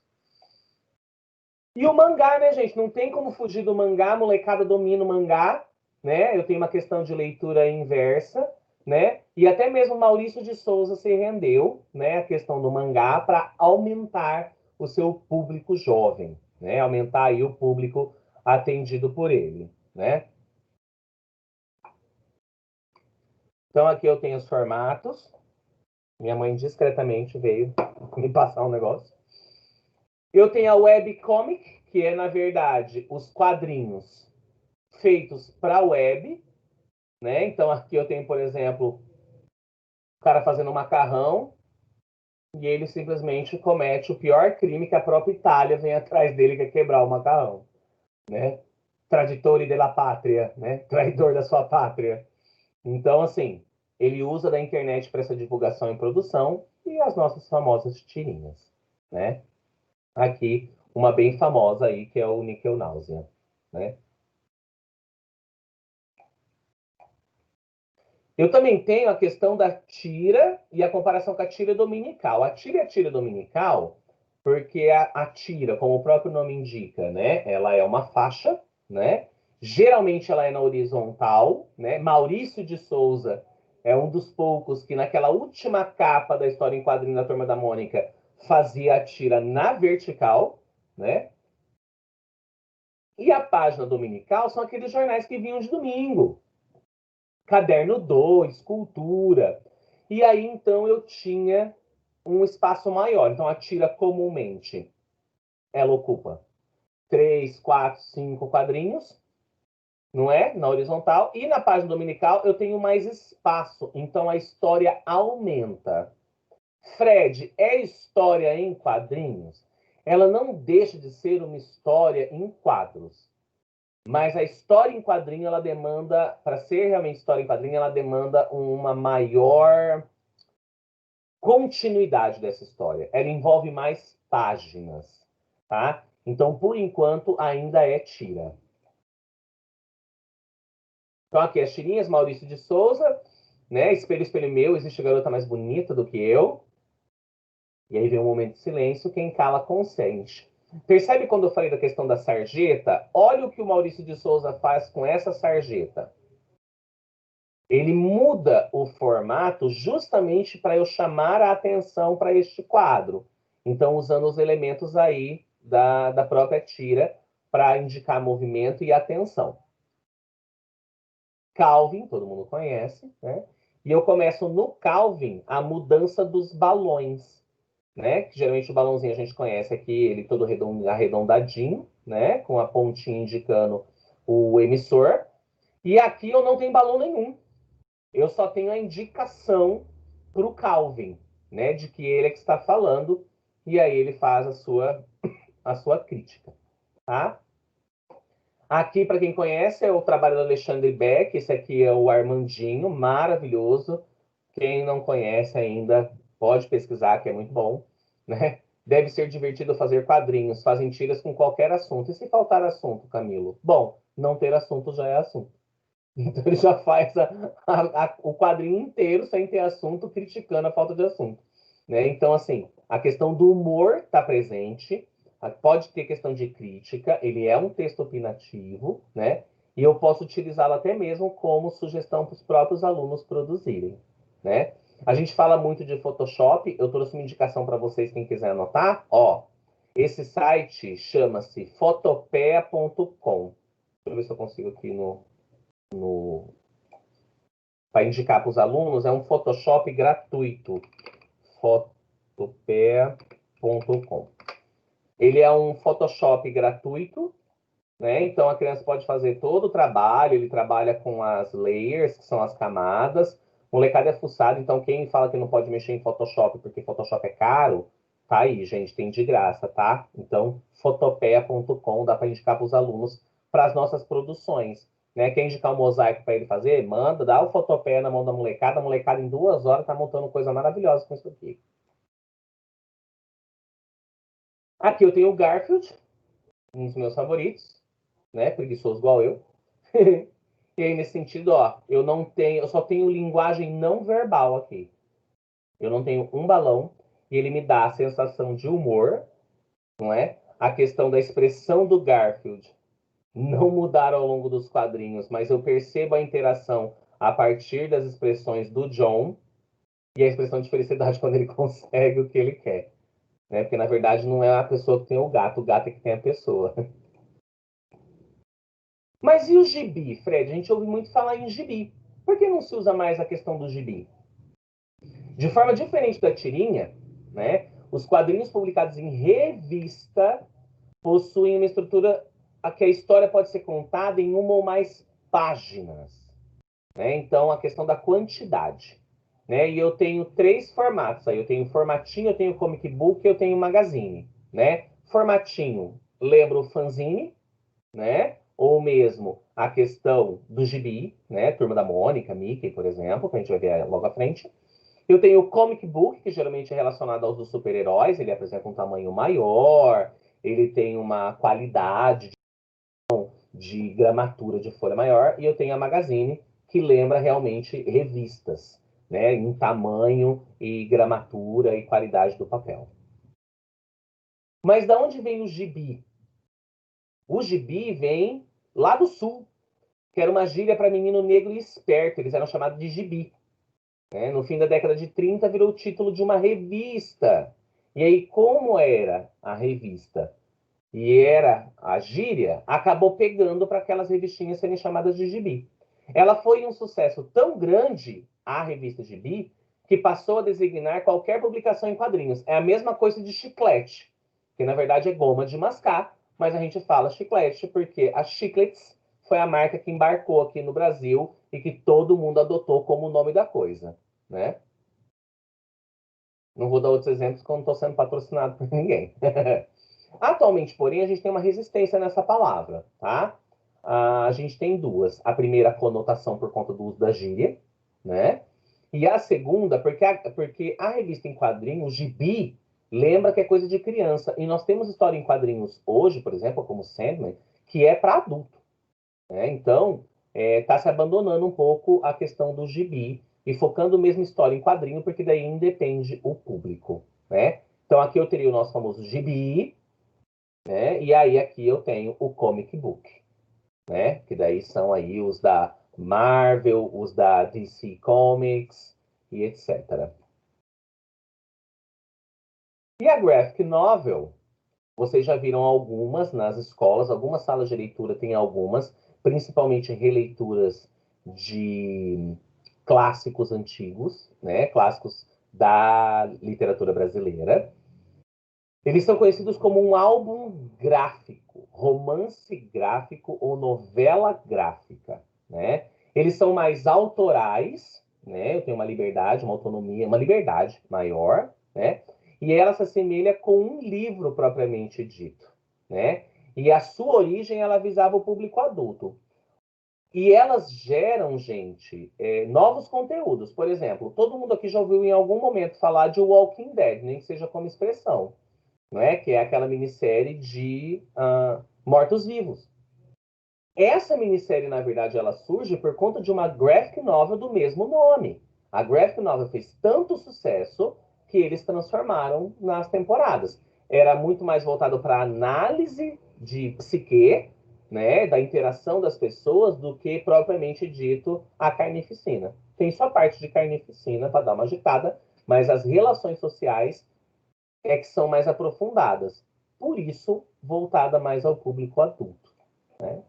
E o mangá, né, gente? Não tem como fugir do mangá, a molecada domina o mangá, né? Eu tenho uma questão de leitura inversa, né? E até mesmo Maurício de Souza se rendeu, né, a questão do mangá para aumentar o seu público jovem, né? Aumentar aí o público atendido por ele, né? Então aqui eu tenho os formatos. Minha mãe discretamente veio me passar um negócio. Eu tenho a webcomic, que é, na verdade, os quadrinhos feitos para web, né? Então aqui eu tenho, por exemplo, o cara fazendo um macarrão e ele simplesmente comete o pior crime que a própria Itália vem atrás dele, que é quebrar o macarrão, né? Traditore della patria, né? Traidor da sua pátria. Então, assim, ele usa da internet para essa divulgação e produção e as nossas famosas tirinhas, né? Aqui, uma bem famosa aí, que é o Níquel Náusea, né? Eu também tenho a questão da tira e a comparação com a tira dominical. A tira é a tira dominical porque a tira, como o próprio nome indica, né? Ela é uma faixa, né? Geralmente ela é na horizontal, né? Maurício de Souza é um dos poucos que naquela última capa da história em quadrinho da Turma da Mônica fazia a tira na vertical, né? E a página dominical são aqueles jornais que vinham de domingo. Caderno 2, Cultura. E aí, então, eu tinha um espaço maior. Então, a tira comumente, ela ocupa 3, 4, 5 quadrinhos, não é? Na horizontal. E na página dominical, eu tenho mais espaço. Então, a história aumenta. Fred, é história em quadrinhos? Ela não deixa de ser uma história em quadros. Mas a história em quadrinho, ela demanda, para ser realmente história em quadrinho, ela demanda uma maior continuidade dessa história. Ela envolve mais páginas, tá? Então, por enquanto, ainda é tira. Então, aqui as tirinhas, Maurício de Souza, né? Espelho, espelho meu, existe garota mais bonita do que eu. E aí vem um momento de silêncio, quem cala consente. Percebe quando eu falei da questão da sarjeta? Olha o que o Maurício de Souza faz com essa sarjeta. Ele muda o formato justamente para eu chamar a atenção para este quadro. Então, usando os elementos aí da própria tira para indicar movimento e atenção. Calvin, todo mundo conhece, né? E eu começo no Calvin a mudança dos balões, né? Que geralmente o balãozinho a gente conhece aqui, ele todo arredondadinho, né? Com a pontinha indicando o emissor. E aqui eu não tenho balão nenhum. Eu só tenho a indicação para o Calvin, né? De que ele é que está falando. E aí ele faz a sua crítica, tá? Aqui, para quem conhece, é o trabalho do Alexandre Beck. Esse aqui é o Armandinho, maravilhoso. Quem não conhece ainda, pode pesquisar, que é muito bom, né? Deve ser divertido fazer quadrinhos, fazem tiras com qualquer assunto. E se faltar assunto, Camilo? Bom, não ter assunto já é assunto. Então ele já faz o quadrinho inteiro sem ter assunto, criticando a falta de assunto, né? Então, assim, a questão do humor está presente, pode ter questão de crítica, ele é um texto opinativo, né? E eu posso utilizá-lo até mesmo como sugestão para os próprios alunos produzirem, né? A gente fala muito de Photoshop, eu trouxe uma indicação para vocês, quem quiser anotar, ó. Esse site chama-se fotopea.com. Deixa eu ver se eu consigo aqui para indicar para os alunos, é um Photoshop gratuito. Fotopea.com. Ele é um Photoshop gratuito, né? Então a criança pode fazer todo o trabalho, ele trabalha com as layers, que são as camadas. Molecada é fuçado, então quem fala que não pode mexer em Photoshop porque Photoshop é caro, tá aí, gente, tem de graça, tá? Então, fotopea.com dá para indicar para os alunos para as nossas produções. Né? Quer indicar um mosaico para ele fazer? Manda, dá o Fotopea na mão da molecada. A molecada em 2 horas tá montando coisa maravilhosa com isso aqui. Aqui eu tenho o Garfield, um dos meus favoritos, né? Preguiçoso igual eu. E aí, nesse sentido, ó, eu só tenho linguagem não verbal aqui. Eu não tenho um balão e ele me dá a sensação de humor, não é? A questão da expressão do Garfield não mudaram ao longo dos quadrinhos, mas eu percebo a interação a partir das expressões do John e a expressão de felicidade quando ele consegue o que ele quer. Né? Porque, na verdade, não é a pessoa que tem o gato é que tem a pessoa. Mas e o gibi, Fred? A gente ouve muito falar em gibi. Por que não se usa mais a questão do gibi? De forma diferente da tirinha, né? Os quadrinhos publicados em revista possuem uma estrutura a que a história pode ser contada em uma ou mais páginas. Né? Então, a questão da quantidade. Né? E eu tenho 3 formatos. Aí eu tenho formatinho, eu tenho comic book e eu tenho magazine. Né? Formatinho, lembra o fanzine, né? ou mesmo a questão do gibi, né? Turma da Mônica, Mickey, por exemplo, que a gente vai ver logo à frente. Eu tenho o comic book, que geralmente é relacionado aos dos super-heróis, ele apresenta um tamanho maior, ele tem uma qualidade de gramatura de folha maior, e eu tenho a magazine, que lembra realmente revistas, né, em tamanho e gramatura e qualidade do papel. Mas da onde vem o gibi? O gibi vem lá do sul, que era uma gíria para menino negro e esperto, eles eram chamados de gibi. Né? No fim da década de 30 virou o título de uma revista. E aí, como era a revista e era a gíria, acabou pegando para aquelas revistinhas serem chamadas de gibi. Ela foi um sucesso tão grande, a revista Gibi, que passou a designar qualquer publicação em quadrinhos. É a mesma coisa de chiclete, que na verdade é goma de mascar, mas a gente fala chiclete porque a Chiclets foi a marca que embarcou aqui no Brasil e que todo mundo adotou como o nome da coisa, né? Não vou dar outros exemplos porque eu não estou sendo patrocinado por ninguém. Atualmente, porém, a gente tem uma resistência nessa palavra, tá? A gente tem duas. A primeira, a conotação por conta do uso da gíria, né? E a segunda, porque a revista em quadrinhos, gibi, lembra que é coisa de criança. E nós temos história em quadrinhos hoje, por exemplo, como Sandman, que é para adulto, né? Então, está se abandonando um pouco a questão do gibi e focando mesmo história em quadrinho, porque daí independe o público, né? Então, aqui eu teria o nosso famoso gibi, né? E aí aqui eu tenho o comic book, né? Que daí são aí os da Marvel, os da DC Comics e etc. E a graphic novel, vocês já viram algumas nas escolas, algumas salas de leitura têm algumas, principalmente releituras de clássicos antigos, né? Clássicos da literatura brasileira. Eles são conhecidos como um álbum gráfico, romance gráfico ou novela gráfica, né? Eles são mais autorais, né? Eu tenho uma liberdade, uma autonomia, uma liberdade maior, né? E ela se assemelha com um livro propriamente dito, né? E a sua origem, ela visava o público adulto. E elas geram, gente, novos conteúdos. Por exemplo, todo mundo aqui já ouviu em algum momento falar de Walking Dead, nem que seja como expressão, não é? Que é aquela minissérie de mortos-vivos. Essa minissérie, na verdade, ela surge por conta de uma graphic novel do mesmo nome. A graphic novel fez tanto sucesso que eles transformaram nas temporadas. Era muito mais voltado para análise de psique, né, da interação das pessoas, do que propriamente dito a carnificina. Tem sua parte de carnificina para dar uma agitada, mas as relações sociais que são mais aprofundadas. Por isso, voltada mais ao público adulto, né?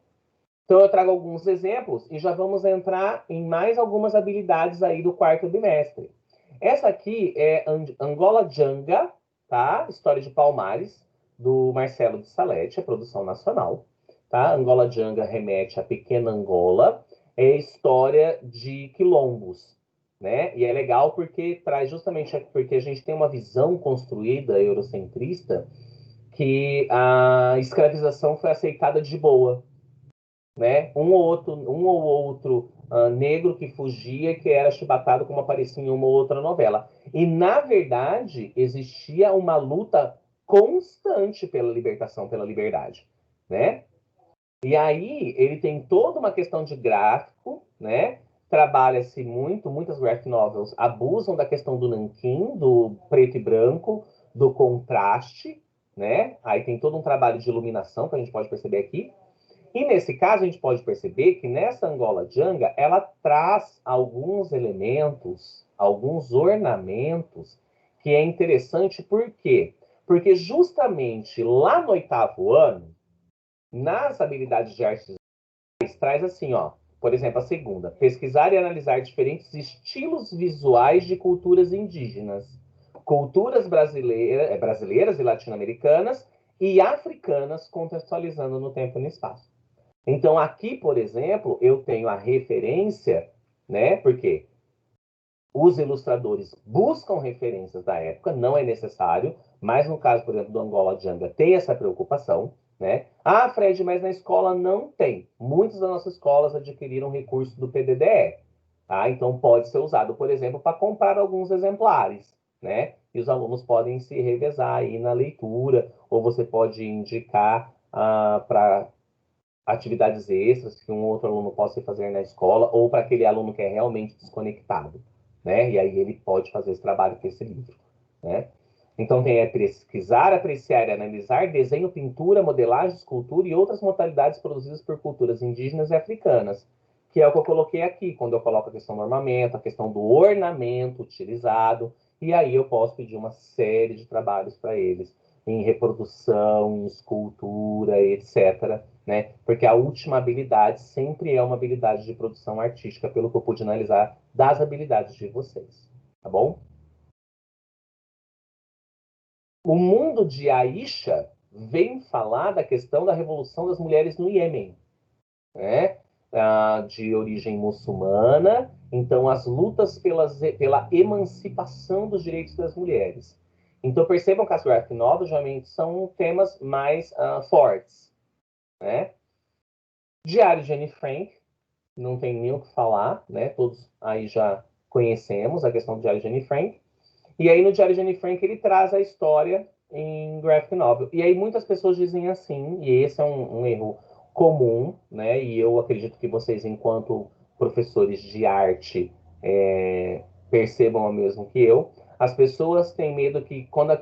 Então, eu trago alguns exemplos e já vamos entrar em mais algumas habilidades aí do quarto bimestre. Essa aqui é Angola Janga, tá? História de Palmares, do Marcelo de Salete, a produção nacional. Tá? Angola Janga remete à pequena Angola, é história de quilombos, né? E é legal porque traz justamente porque a gente tem uma visão construída eurocentrista que a escravização foi aceitada de boa, né? Um ou outro negro que fugia, que era chibatado, como aparecia em uma ou outra novela. E, na verdade, existia uma luta constante pela libertação, pela liberdade, né? E aí, ele tem toda uma questão de gráfico, né? Trabalha-se muito, muitas graphic novels abusam da questão do nanquim, do preto e branco, do contraste, né? Aí tem todo um trabalho de iluminação que a gente pode perceber aqui. E nesse caso, a gente pode perceber que nessa Angola Janga, ela traz alguns elementos, alguns ornamentos, que é interessante, por quê? Porque justamente lá no 8º ano, nas habilidades de artes visuais, traz assim, ó, por exemplo, a segunda, pesquisar e analisar diferentes estilos visuais de culturas indígenas, culturas brasileiras e latino-americanas e africanas, contextualizando no tempo e no espaço. Então, aqui, por exemplo, eu tenho a referência, né? Porque os ilustradores buscam referências da época, não é necessário, mas no caso, por exemplo, do Angola Janga, tem essa preocupação, né? Ah, Fred, mas na escola não tem. Muitas das nossas escolas adquiriram recurso do PDDE, tá? Então pode ser usado, por exemplo, para comprar alguns exemplares, né? E os alunos podem se revezar aí na leitura, ou você pode indicar para atividades extras que um outro aluno possa fazer na escola, ou para aquele aluno que é realmente desconectado, né? E aí ele pode fazer esse trabalho com esse livro, né? Então tem pesquisar, apreciar e analisar desenho, pintura, modelagem, escultura e outras modalidades produzidas por culturas indígenas e africanas, que é o que eu coloquei aqui, quando eu coloco a questão do armamento, a questão do ornamento utilizado, e aí eu posso pedir uma série de trabalhos para eles, em reprodução, em escultura, etc., né? Porque a última habilidade sempre é uma habilidade de produção artística, pelo que eu pude analisar das habilidades de vocês, tá bom? O mundo de Aisha vem falar da questão da revolução das mulheres no Iêmen, né? De origem muçulmana, então as lutas pela emancipação dos direitos das mulheres. Então percebam que as graphic novels geralmente são temas mais fortes, né? Diário de Anne Frank, não tem nem o que falar, né? Todos aí já conhecemos a questão do Diário de Anne Frank. E aí no Diário de Anne Frank ele traz a história em graphic novel. E aí muitas pessoas dizem assim, e esse é um erro comum, né? E eu acredito que vocês, enquanto professores de arte, percebam o mesmo que eu. As pessoas têm medo que quando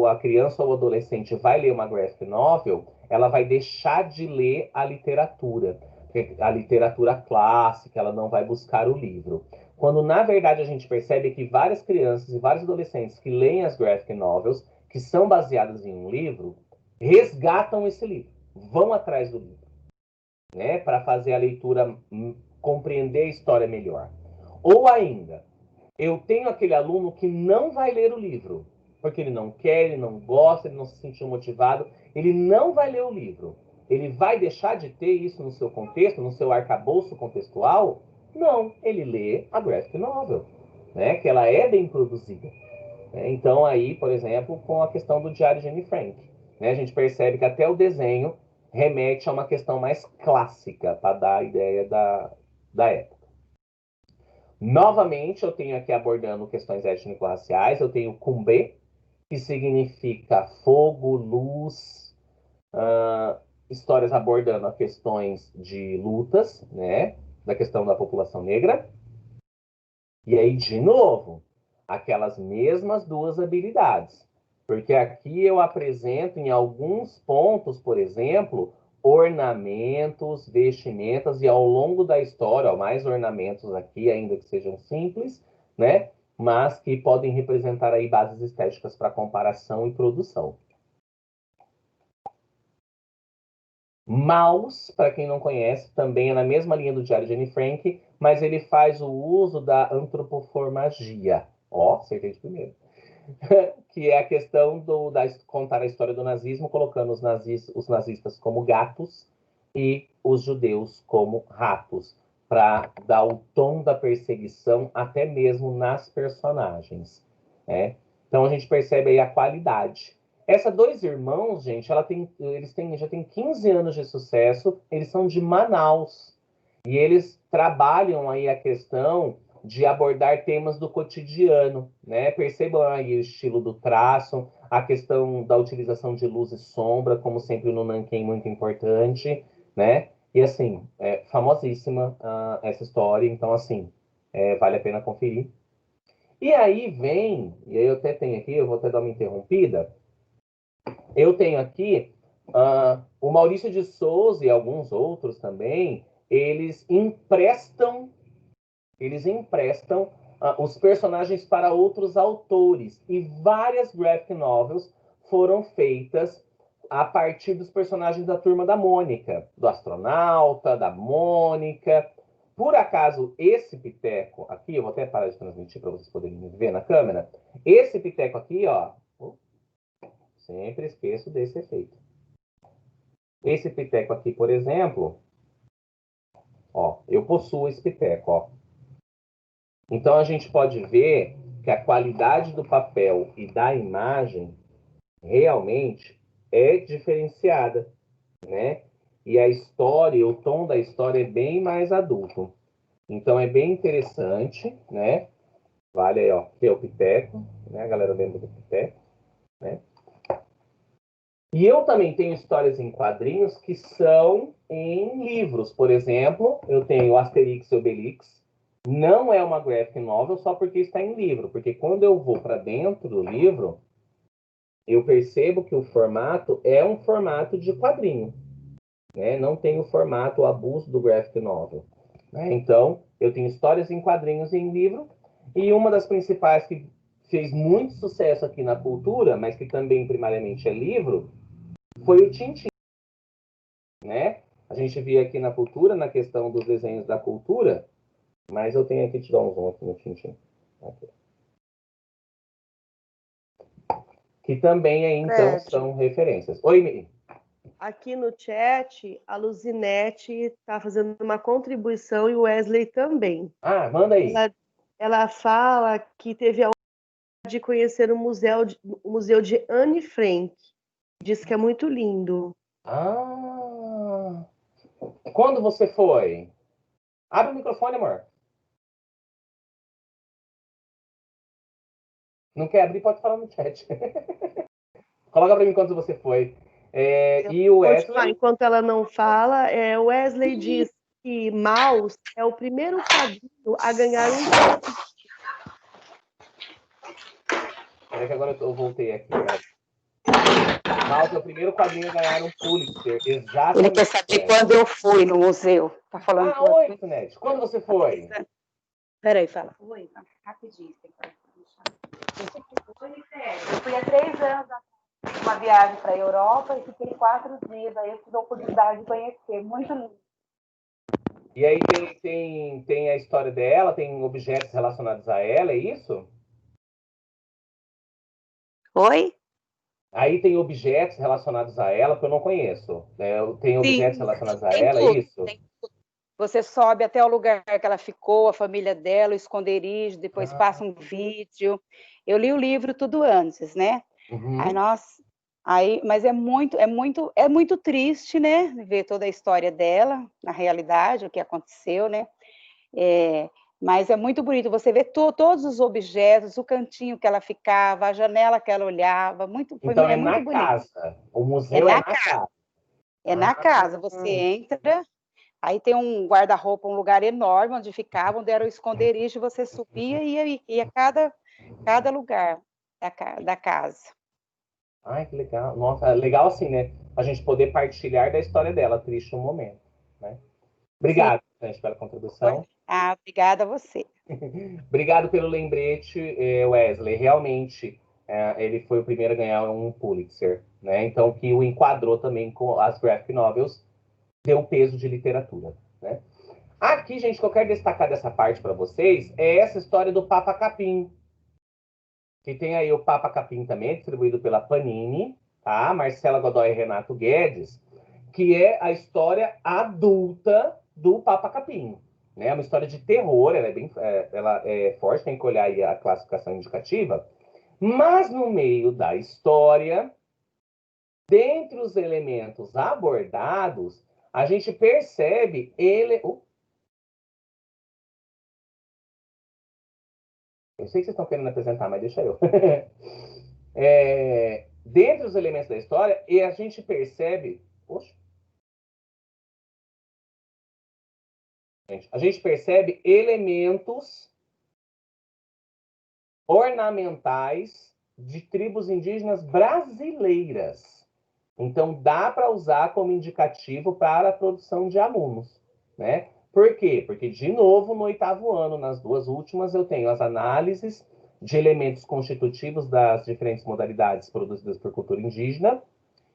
a criança ou o adolescente vai ler uma graphic novel, ela vai deixar de ler a literatura clássica, ela não vai buscar o livro. Quando, na verdade, a gente percebe que várias crianças e vários adolescentes que leem as graphic novels, que são baseadas em um livro, resgatam esse livro, vão atrás do livro, né, para fazer a leitura, compreender a história melhor. Ou ainda, eu tenho aquele aluno que não vai ler o livro, porque ele não quer, ele não gosta, ele não se sentiu motivado, ele não vai ler o livro. Ele vai deixar de ter isso no seu contexto, no seu arcabouço contextual? Não, ele lê a graphic novel, né, que ela é bem produzida. Então aí, por exemplo, com a questão do Diário de Anne Frank, né, a gente percebe que até o desenho remete a uma questão mais clássica, para dar a ideia da época. Novamente, eu tenho aqui abordando questões étnico-raciais, eu tenho Kumbé, que significa fogo, luz, histórias abordando as questões de lutas, né, da questão da população negra. E aí, de novo, aquelas mesmas duas habilidades. Porque aqui eu apresento em alguns pontos, por exemplo, ornamentos, vestimentas, e ao longo da história, ó, mais ornamentos aqui, ainda que sejam simples, né? Mas que podem representar aí bases estéticas para comparação e produção. Maus, para quem não conhece, também é na mesma linha do Diário de Anne Frank, mas ele faz o uso da antropoformagia. Ó, acertei de primeiro. Que é a questão da contar a história do nazismo, colocando os nazistas como gatos e os judeus como ratos, para dar o tom da perseguição até mesmo nas personagens, né? Então a gente percebe aí a qualidade. Essa Dois Irmãos, gente, já tem 15 anos de sucesso, eles são de Manaus, e eles trabalham aí a questão de abordar temas do cotidiano, né? Percebam aí o estilo do traço, a questão da utilização de luz e sombra, como sempre no Nanquim, muito importante, né? E assim, é famosíssima essa história, então assim, vale a pena conferir. E aí vem, e aí eu até tenho aqui, eu vou até dar uma interrompida, eu tenho aqui o Maurício de Souza e alguns outros também, eles emprestam os personagens para outros autores. E várias graphic novels foram feitas a partir dos personagens da Turma da Mônica, do astronauta, da Mônica. Por acaso, esse piteco aqui, eu vou até parar de transmitir para vocês poderem me ver na câmera. Esse piteco aqui, ó, sempre esqueço desse efeito. Esse piteco aqui, por exemplo, ó, eu possuo esse piteco, ó. Então a gente pode ver que a qualidade do papel e da imagem realmente é diferenciada. né? E a história, o tom da história é bem mais adulto. Então é bem interessante, né? Vale aí, ó, que é o Piteco, né? A galera lembra do Piteco, né? E eu também tenho histórias em quadrinhos que são em livros. Por exemplo, eu tenho Asterix e Obelix. Não é uma graphic novel só porque está em livro. Porque quando eu vou para dentro do livro, eu percebo que o formato é um formato de quadrinho. Né? Não tem o formato, o abuso do graphic novel. Né? Então, eu tenho histórias em quadrinhos e em livro. E uma das principais que fez muito sucesso aqui na cultura, mas que também primariamente é livro, foi o Tintin, né? A gente via aqui na cultura, na questão dos desenhos da cultura, mas eu tenho aqui te dar um zoom aqui no Tintin. Aqui. Que também aí, então, Fred, são referências. Oi, Miri. aqui no chat, a Luzinete está fazendo uma contribuição e o Wesley também. Ah, manda aí. Ela fala que teve a honra de conhecer o museu de Anne Frank. Diz que é muito lindo. Ah, quando você foi? Abre o microfone, amor. Não quer abrir, pode falar no chat. Coloca para mim quando você foi. E o Wesley? Enquanto ela não fala, o Wesley diz que Maus é o primeiro quadrinho a ganhar um Pulitzer. Peraí que agora eu voltei aqui. Maus é o primeiro quadrinho a ganhar um Pulitzer. Exatamente. Ele quer saber quando eu fui no museu. Tá falando Ah, oi, Tunete. Quando você foi? Peraí, fala. Oi, rapidinho. Eu fui há 3 anos uma viagem para a Europa e fiquei 4 dias. Aí eu tive a oportunidade de conhecer. Muito lindo. E aí tem a história dela, tem objetos relacionados a ela, é isso? Oi? Aí tem objetos relacionados a ela que eu não conheço. Né? Tem objetos relacionados a Tem ela, é tudo. isso? Tem tudo. Você sobe até o lugar que ela ficou, a família dela, o esconderijo, depois passa um vídeo. Eu li o livro tudo antes, né? Uhum. Aí, nossa, mas é muito triste, né? Ver toda a história dela, na realidade, o que aconteceu, né? Mas é muito bonito, você vê todos os objetos, o cantinho que ela ficava, a janela que ela olhava, Então é muito na bonito. casa. O É museu é na na casa. É na casa, você entra, aí tem um guarda-roupa, um lugar enorme onde ficavam, onde era o esconderijo, você subia e ia cada lugar da casa. Ai, que legal. Nossa, legal assim, né? A gente poder partilhar da história dela, triste um momento. Né? Sim. Obrigado, gente, pela contribuição. Obrigada a você. Obrigado pelo lembrete, Wesley. Realmente, ele foi o primeiro a ganhar um Pulitzer. Né? Então, que o enquadrou também com as graphic novels, deu peso de literatura. Né? Aqui, gente, o que eu quero destacar dessa parte para vocês é essa história do Papa Capim. Que tem aí o Papa Capim também, distribuído pela Panini, tá? Marcela Godoy e Renato Guedes, que é a história adulta do Papa Capim. Né? É uma história de terror, ela é forte, tem que olhar aí a classificação indicativa. Mas no meio da história, dentre os elementos abordados, a gente percebe ele. Eu sei que vocês estão querendo apresentar, mas deixa eu. Dentre os elementos da história, e a gente percebe. Poxa, a gente percebe elementos ornamentais de tribos indígenas brasileiras. Então, dá para usar como indicativo para a produção de alunos. Né? Por quê? Porque, de novo, no 8º ano, nas 2 últimas, eu tenho as análises de elementos constitutivos das diferentes modalidades produzidas por cultura indígena,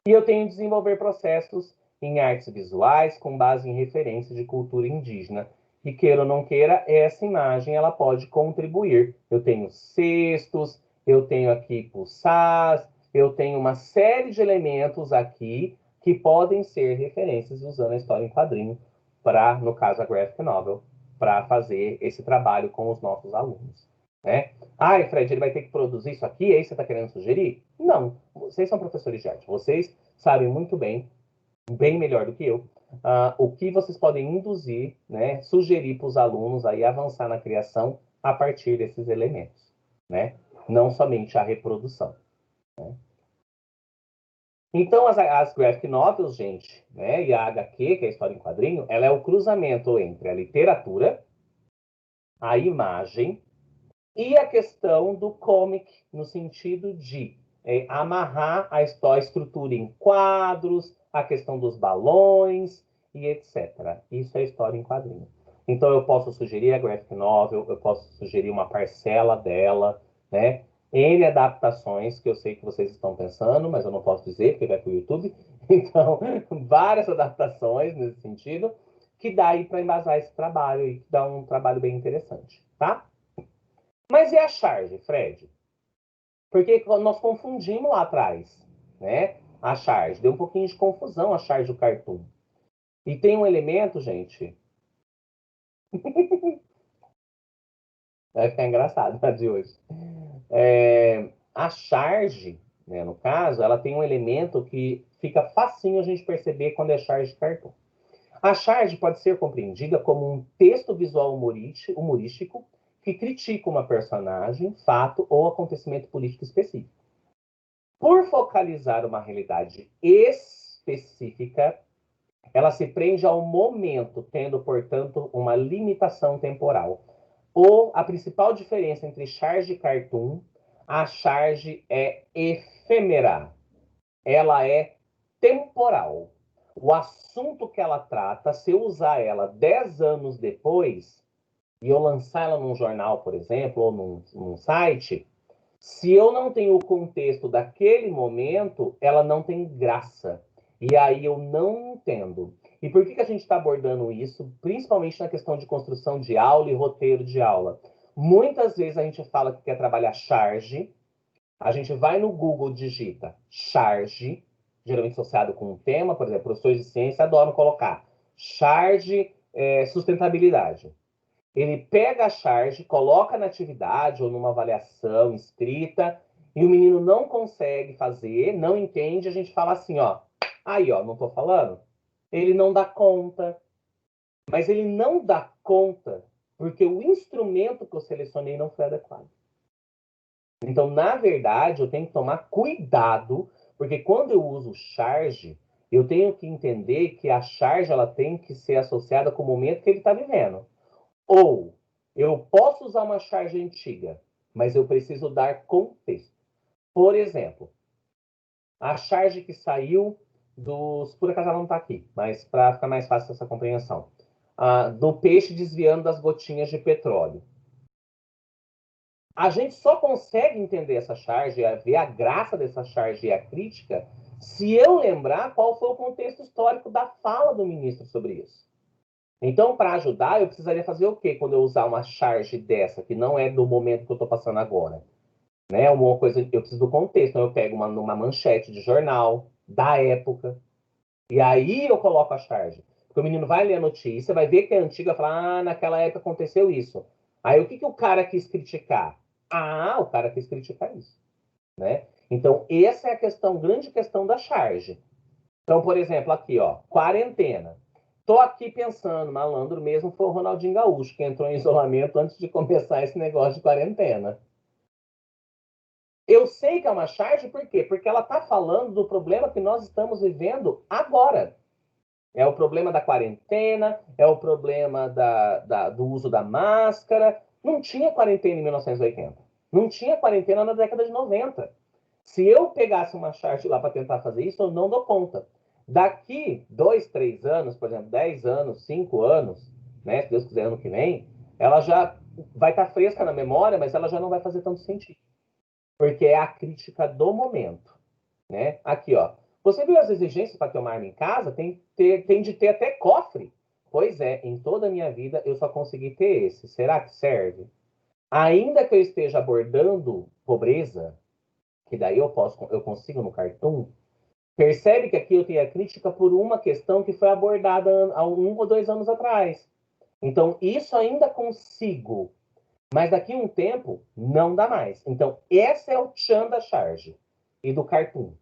e eu tenho que desenvolver processos em artes visuais com base em referências de cultura indígena. E queira ou não queira, essa imagem ela pode contribuir. Eu tenho cestos, eu tenho aqui pulsás, eu tenho uma série de elementos aqui que podem ser referências usando a história em quadrinho para, no caso, a graphic novel, para fazer esse trabalho com os nossos alunos. Né? Ai, Fred, ele vai ter que produzir isso aqui? É isso que você está querendo sugerir? Não. Vocês são professores de arte. Vocês sabem muito bem bem melhor do que eu, o que vocês podem induzir, né, sugerir para os alunos aí avançar na criação a partir desses elementos, né? Não somente a reprodução. Né? Então, as graphic novels, gente, né, e a HQ, que é a história em quadrinho, ela é o cruzamento entre a literatura, a imagem e a questão do comic, no sentido de amarrar a estrutura em quadros, a questão dos balões e etc. Isso é história em quadrinho. Então, eu posso sugerir a graphic novel, eu posso sugerir uma parcela dela, né? N adaptações que eu sei que vocês estão pensando, mas eu não posso dizer, porque vai para o YouTube. Então, várias adaptações nesse sentido, que dá aí para embasar esse trabalho e que dá um trabalho bem interessante, tá? Mas e a charge, Fred? Porque nós confundimos lá atrás, né? A charge. Deu um pouquinho de confusão a charge do Cartoon. E tem um elemento, gente. Vai ficar engraçado a de hoje. A charge, né, no caso, ela tem um elemento que fica facinho a gente perceber quando é charge de Cartoon. A charge pode ser compreendida como um texto visual humorístico que critica uma personagem, fato ou acontecimento político específico. Por focalizar uma realidade específica, ela se prende ao momento, tendo, portanto, uma limitação temporal. Ou a principal diferença entre charge e cartoon, a charge é efêmera. Ela é temporal. O assunto que ela trata, se eu usar ela 10 anos depois, e eu lançar ela num jornal, por exemplo, ou num site, se eu não tenho o contexto daquele momento, ela não tem graça. E aí eu não entendo. E por que a gente está abordando isso, principalmente na questão de construção de aula e roteiro de aula? Muitas vezes a gente fala que quer trabalhar charge, a gente vai no Google, digita charge, geralmente associado com um tema, por exemplo, professores de ciência adoram colocar charge, sustentabilidade. Ele pega a charge, coloca na atividade ou numa avaliação escrita, e o menino não consegue fazer, não entende, a gente fala assim, ó, aí, ó, não tô falando? Ele não dá conta. Mas ele não dá conta porque o instrumento que eu selecionei não foi adequado. Então, na verdade, eu tenho que tomar cuidado, porque quando eu uso charge, eu tenho que entender que a charge ela tem que ser associada com o momento que ele está vivendo. Ou eu posso usar uma charge antiga, mas eu preciso dar contexto. Por exemplo, a charge que saiu dos... Por acaso ela não está aqui, mas para ficar mais fácil essa compreensão. Do peixe desviando das gotinhas de petróleo. A gente só consegue entender essa charge, ver a graça dessa charge e a crítica, se eu lembrar qual foi o contexto histórico da fala do ministro sobre isso. Então, para ajudar, eu precisaria fazer o quê quando eu usar uma charge dessa, que não é do momento que eu estou passando agora? Né? Uma coisa, eu preciso do contexto. Então, eu pego uma manchete de jornal, da época, e aí eu coloco a charge. Porque o menino vai ler a notícia, vai ver que é antiga, e fala, naquela época aconteceu isso. Aí, o que o cara quis criticar? O cara quis criticar isso. Né? Então, essa é a questão, grande questão da charge. Então, por exemplo, aqui, ó, quarentena. Tô aqui pensando, malandro mesmo foi o Ronaldinho Gaúcho, que entrou em isolamento antes de começar esse negócio de quarentena. Eu sei que é uma charge, por quê? Porque ela está falando do problema que nós estamos vivendo agora. É o problema da quarentena, é o problema do uso da máscara. Não tinha quarentena em 1980. Não tinha quarentena na década de 90. Se eu pegasse uma charge lá para tentar fazer isso, eu não dou conta. Daqui 2, 3 anos, por exemplo, 10 anos, 5 anos, né, se Deus quiser, ano que vem, ela já vai estar fresca na memória, mas ela já não vai fazer tanto sentido. Porque é a crítica do momento. Né? Aqui, ó. Você viu as exigências para ter uma arma em casa? Tem de ter até cofre. Pois é, em toda a minha vida eu só consegui ter esse. Será que serve? Ainda que eu esteja abordando pobreza, que daí eu consigo no cartoon, percebe que aqui eu tenho a crítica por uma questão que foi abordada há 1 ou 2 anos atrás. Então, isso ainda consigo. Mas daqui a um tempo, não dá mais. Então, essa é o tchan da charge e do cartoon.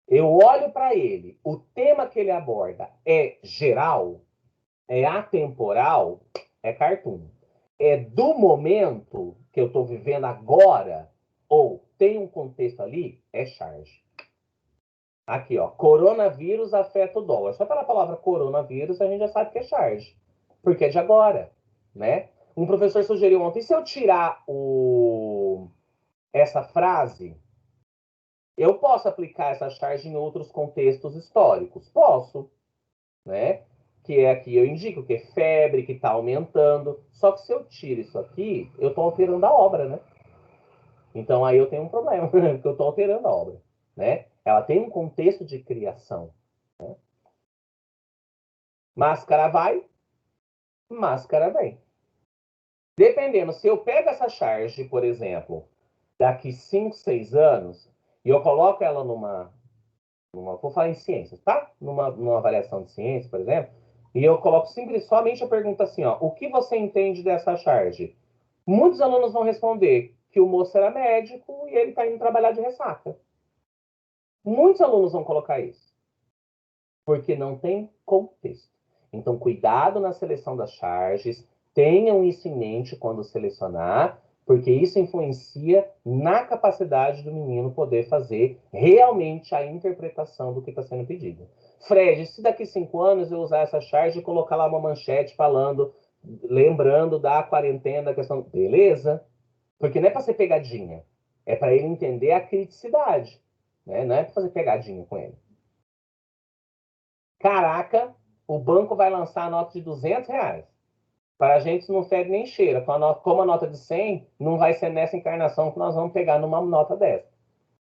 Eu olho para ele, o tema que ele aborda é geral, é atemporal, é cartoon. É do momento que eu estou vivendo agora, ou tem um contexto ali, é charge. Aqui, ó, coronavírus afeta o dólar. Só pela palavra coronavírus a gente já sabe que é charge, porque é de agora, né? Um professor sugeriu ontem, se eu tirar essa frase, eu posso aplicar essa charge em outros contextos históricos? Posso, né? Que é aqui, eu indico que é febre, que está aumentando. Só que se eu tiro isso aqui, eu estou alterando a obra, né? Então aí eu tenho um problema, porque eu estou alterando a obra, né? Ela tem um contexto de criação. Né? Máscara vai, máscara vem. Dependendo, se eu pego essa charge, por exemplo, daqui 5, 6 anos, e eu coloco ela vou falar em ciências, tá? Numa avaliação de ciências, por exemplo, e eu coloco somente a pergunta assim, ó, o que você entende dessa charge? Muitos alunos vão responder que o moço era médico e ele está indo trabalhar de ressaca. Muitos alunos vão colocar isso, porque não tem contexto. Então, cuidado na seleção das charges, tenham isso em mente quando selecionar, porque isso influencia na capacidade do menino poder fazer realmente a interpretação do que está sendo pedido. Fred, se daqui 5 anos eu usar essa charge e colocar lá uma manchete falando, lembrando da quarentena, da questão... Beleza? Porque não é para ser pegadinha, é para ele entender a criticidade, né? Não é para fazer pegadinha com ele. Caraca, o banco vai lançar a nota de R$ 200. Para a gente não fede nem cheira. Como a nota de 100, não vai ser nessa encarnação que nós vamos pegar numa nota dessa.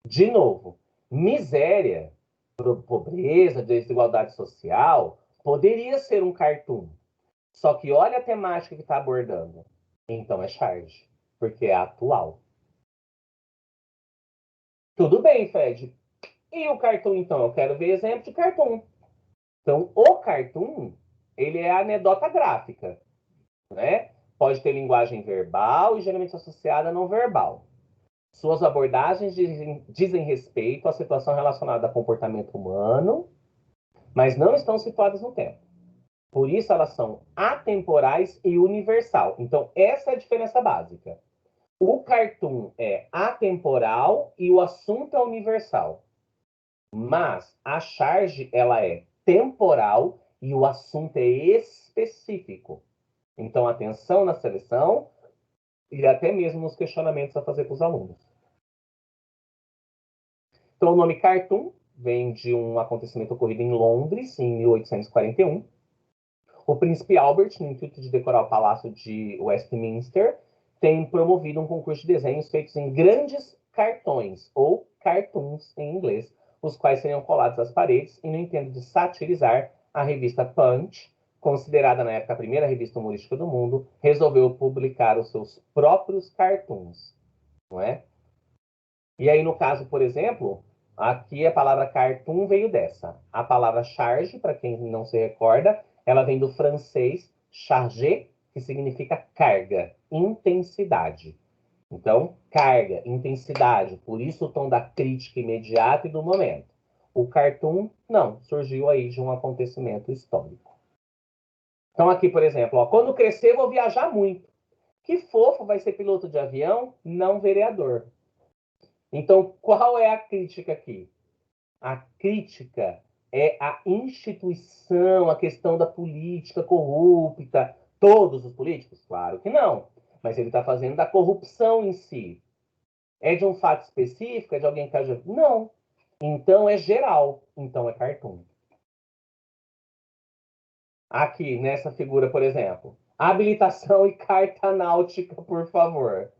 De novo, miséria, pobreza, desigualdade social, poderia ser um cartoon. Só que olha a temática que está abordando. Então é charge, porque é atual. Tudo bem, Fred. E o cartoon, então? Eu quero ver exemplo de cartoon. Então, o cartoon, ele é a anedota gráfica, né? Pode ter linguagem verbal e geralmente associada a não verbal. Suas abordagens dizem respeito à situação relacionada a comportamento humano, mas não estão situadas no tempo. Por isso, elas são atemporais e universal. Então, essa é a diferença básica. O cartoon é atemporal e o assunto é universal. Mas a charge, ela é temporal e o assunto é específico. Então, atenção na seleção e até mesmo nos questionamentos a fazer para os alunos. Então, o nome cartoon vem de um acontecimento ocorrido em Londres, em 1841. O príncipe Albert, no intuito de decorar o palácio de Westminster, tem promovido um concurso de desenhos feitos em grandes cartões, ou cartoons em inglês, os quais seriam colados às paredes, e no intento de satirizar, a revista Punch, considerada na época a primeira revista humorística do mundo, resolveu publicar os seus próprios cartoons, não é? E aí, no caso, por exemplo, aqui a palavra cartoon veio dessa. A palavra charge, para quem não se recorda, ela vem do francês charger, que significa carga, intensidade. Então, carga, intensidade, por isso o tom da crítica imediata e do momento. O cartoon, não, surgiu aí de um acontecimento histórico. Então, aqui, por exemplo, ó, quando crescer, vou viajar muito. Que fofo, vai ser piloto de avião, não vereador. Então, qual é a crítica aqui? A crítica é a instituição, a questão da política corrupta. Todos os políticos? Claro que não. Mas ele está fazendo da corrupção em si. É de um fato específico? É de alguém que está... Não. Então é geral. Então é cartoon. Aqui, nessa figura, por exemplo. Habilitação e carta náutica, por favor.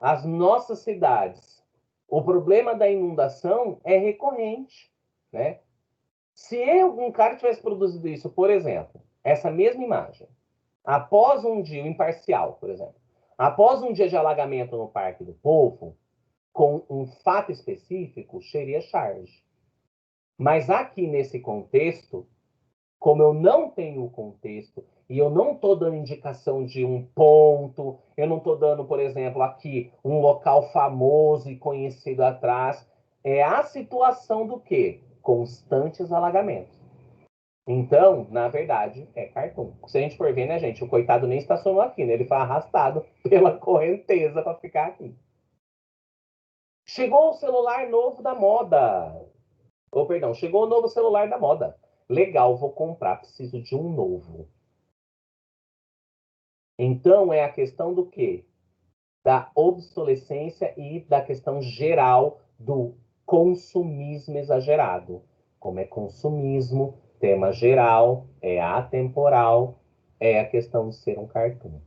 As nossas cidades. O problema da inundação é recorrente, né? Se um cara tivesse produzido isso, por exemplo, essa mesma imagem, após um dia, imparcial, por exemplo, após um dia de alagamento no Parque do Povo, com um fato específico, seria charge. Mas aqui nesse contexto, como eu não tenho o contexto, e eu não estou dando indicação de um ponto, eu não estou dando, por exemplo, aqui um local famoso e conhecido atrás, é a situação do quê? Constantes alagamentos. Então, na verdade, é cartoon. Se a gente for ver, né, gente, o coitado nem estacionou aqui, né? Ele foi arrastado pela correnteza para ficar aqui. Chegou o celular novo da moda. Ou, perdão, chegou o novo celular da moda. Legal, vou comprar, preciso de um novo. Então, é a questão do quê? Da obsolescência e da questão geral do consumismo exagerado. Como é consumismo, tema geral, é atemporal, é a questão de ser um cartoon.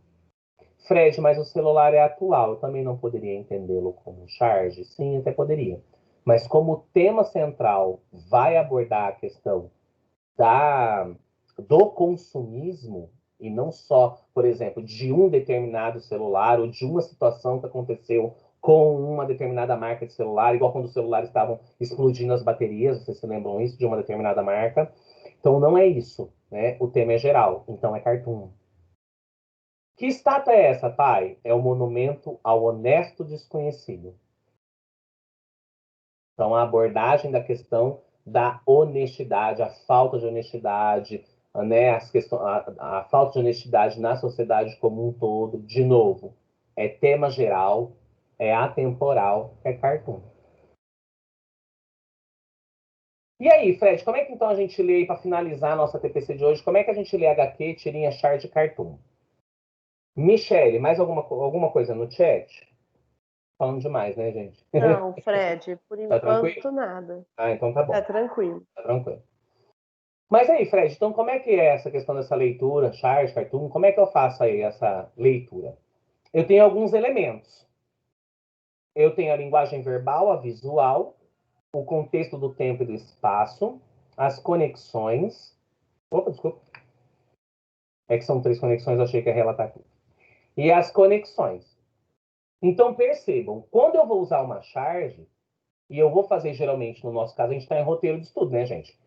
Fred, mas o celular é atual, eu também não poderia entendê-lo como charge? Sim, até poderia. Mas como o tema central vai abordar a questão do consumismo, e não só, por exemplo, de um determinado celular ou de uma situação que aconteceu com uma determinada marca de celular, igual quando os celulares estavam explodindo as baterias, vocês se lembram isso, de uma determinada marca. Então não é isso, né? O tema é geral, então é cartoon. Que estátua é essa, pai? É o monumento ao honesto desconhecido. Então, a abordagem da questão da honestidade, a falta de honestidade, né, a falta de honestidade na sociedade como um todo, de novo, é tema geral, é atemporal, é cartoon. E aí, Fred, como é que então a gente lê, para finalizar a nossa TPC de hoje, como é que a gente lê HQ, tirinha, charge e cartoon? Michele, mais alguma coisa no chat? Falando demais, né, gente? Não, Fred, por Tá enquanto tranquilo? nada. Ah, então tá bom. Tá tranquilo. Tá tranquilo. Mas aí, Fred, então como é que é essa questão dessa leitura, charge, cartoon? Como é que eu faço aí essa leitura? Eu tenho alguns elementos. Eu tenho a linguagem verbal, a visual, o contexto do tempo e do espaço, as conexões. Opa, desculpa. É que são 3 conexões, eu achei que ia relatar aqui. E as conexões. Então, percebam, quando eu vou usar uma charge, e eu vou fazer geralmente, no nosso caso, a gente está em roteiro de estudo, né, gente?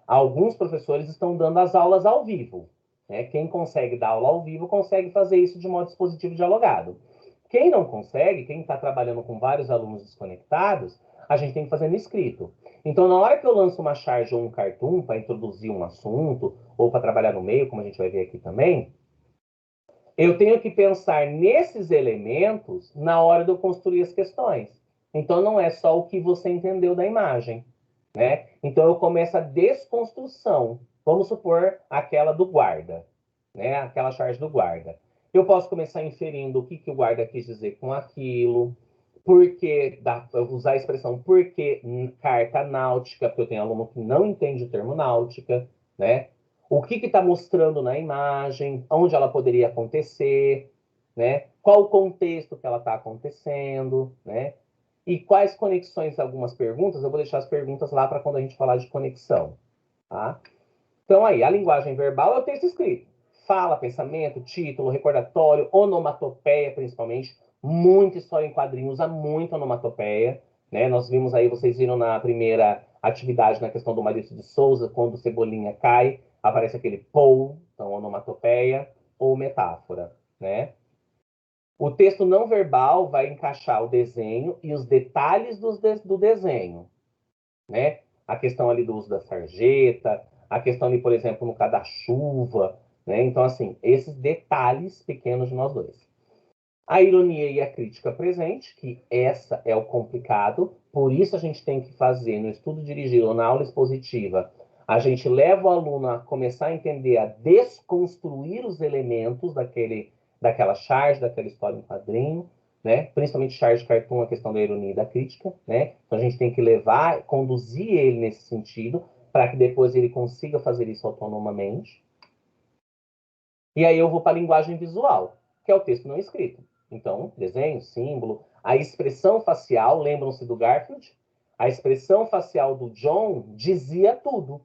Alguns professores estão dando as aulas ao vivo. Né? Quem consegue dar aula ao vivo consegue fazer isso de modo dispositivo dialogado. Quem não consegue, quem está trabalhando com vários alunos desconectados, a gente tem que fazer no escrito. Então, na hora que eu lanço uma charge ou um cartoon para introduzir um assunto, ou para trabalhar no meio, como a gente vai ver aqui também, eu tenho que pensar nesses elementos na hora de eu construir as questões. Então, não é só o que você entendeu da imagem. Né? Então, eu começo a desconstrução. Vamos supor aquela do guarda, né? Aquela charge do guarda. Eu posso começar inferindo o que o guarda quis dizer com aquilo, porque usar a expressão porque carta náutica, porque eu tenho aluno que não entende o termo náutica, né? O que está mostrando na imagem, onde ela poderia acontecer, né? Qual o contexto que ela está acontecendo, né? E quais conexões, algumas perguntas, eu vou deixar as perguntas lá para quando a gente falar de conexão. Tá? Então, aí, a linguagem verbal é o texto escrito. Fala, pensamento, título, recordatório, onomatopeia, principalmente. Muita história em quadrinhos, usa muito onomatopeia. Né? Nós vimos aí, vocês viram na primeira atividade, na questão do Maurício de Souza, quando o Cebolinha cai, aparece aquele pou, então onomatopeia ou metáfora. Né? O texto não verbal vai encaixar o desenho e os detalhes do desenho, né? A questão ali do uso da sarjeta, a questão ali, por exemplo, no caso da chuva, né? Então, assim, esses detalhes pequenos de nós dois. A ironia e a crítica presente, que essa é o complicado, por isso a gente tem que fazer no estudo dirigido ou na aula expositiva, a gente leva o aluno a começar a entender, a desconstruir os elementos daquela charge, daquela história em quadrinho, né? Principalmente charge cartoon, a questão da ironia e da crítica, né? Então a gente tem que levar, conduzir ele nesse sentido, para que depois ele consiga fazer isso autonomamente. E aí eu vou para a linguagem visual, que é o texto não escrito. Então, desenho, símbolo, a expressão facial, lembram-se do Garfield? A expressão facial do John dizia tudo.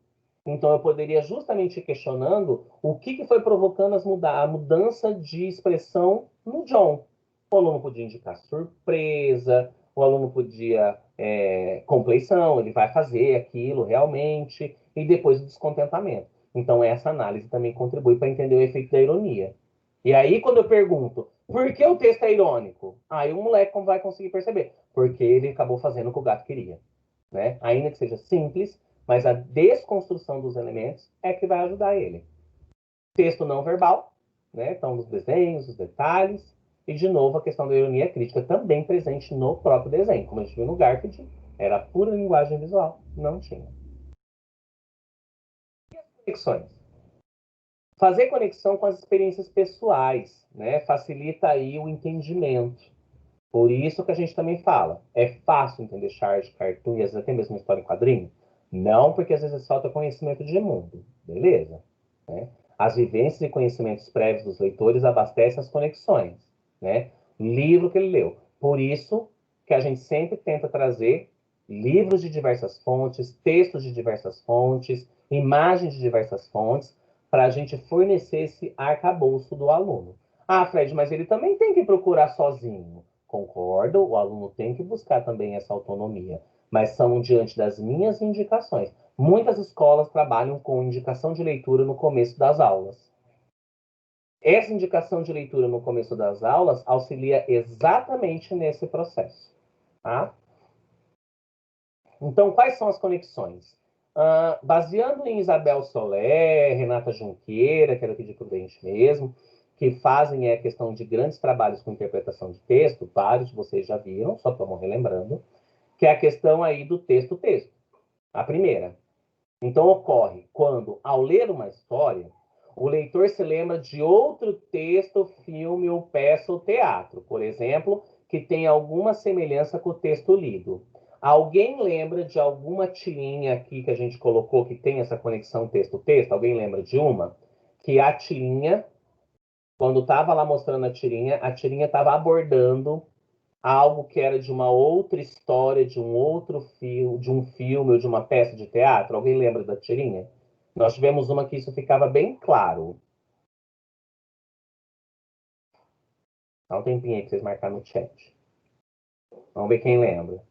Então, eu poderia justamente ir questionando o que foi provocando a mudança de expressão no John. O aluno podia indicar surpresa, o aluno podia compleição, ele vai fazer aquilo realmente, e depois o descontentamento. Então, essa análise também contribui para entender o efeito da ironia. E aí, quando eu pergunto, por que o texto é irônico? Aí o moleque vai conseguir perceber. porque ele acabou fazendo o que o gato queria, né? Ainda que seja simples, mas a desconstrução dos elementos é que vai ajudar ele. Texto não verbal, né? Então, os desenhos, os detalhes, e, de novo, a questão da ironia crítica também presente no próprio desenho. Como a gente viu no Garfield, era pura linguagem visual, não tinha. E as conexões? Fazer conexão com as experiências pessoais, né? Facilita aí o entendimento. Por isso que a gente também fala, é fácil entender charge, cartoon e às vezes até mesmo história em quadrinho? Não, porque às vezes falta conhecimento de mundo, beleza? Né? As vivências e conhecimentos prévios dos leitores abastecem as conexões, né? Livro que ele leu. Por isso que a gente sempre tenta trazer livros de diversas fontes, textos de diversas fontes, imagens de diversas fontes, para a gente fornecer esse arcabouço do aluno. Ah, Fred, mas ele também tem que procurar sozinho. Concordo, o aluno tem que buscar também essa autonomia, mas são diante das minhas indicações. Muitas escolas trabalham com indicação de leitura no começo das aulas. Essa indicação de leitura no começo das aulas auxilia exatamente nesse processo. Tá? Então, quais são as conexões? Baseando em Isabel Soler, Renata Junqueira, que era aqui de Prudente mesmo, que fazem a questão de grandes trabalhos com interpretação de texto, vários de vocês já viram, só estamos relembrando, que é a questão aí do texto-texto. A primeira. Então, ocorre quando, ao ler uma história, o leitor se lembra de outro texto, filme ou peça ou teatro, por exemplo, que tem alguma semelhança com o texto lido. Alguém lembra de alguma tirinha aqui que a gente colocou que tem essa conexão texto-texto? Alguém lembra de uma? Que a tirinha, quando estava lá mostrando a tirinha estava abordando algo que era de uma outra história, de um outro filme, de um filme ou de uma peça de teatro. Alguém lembra da tirinha? Nós tivemos uma que isso ficava bem claro. Dá um tempinho aí pra vocês marcarem no chat. Vamos ver quem lembra.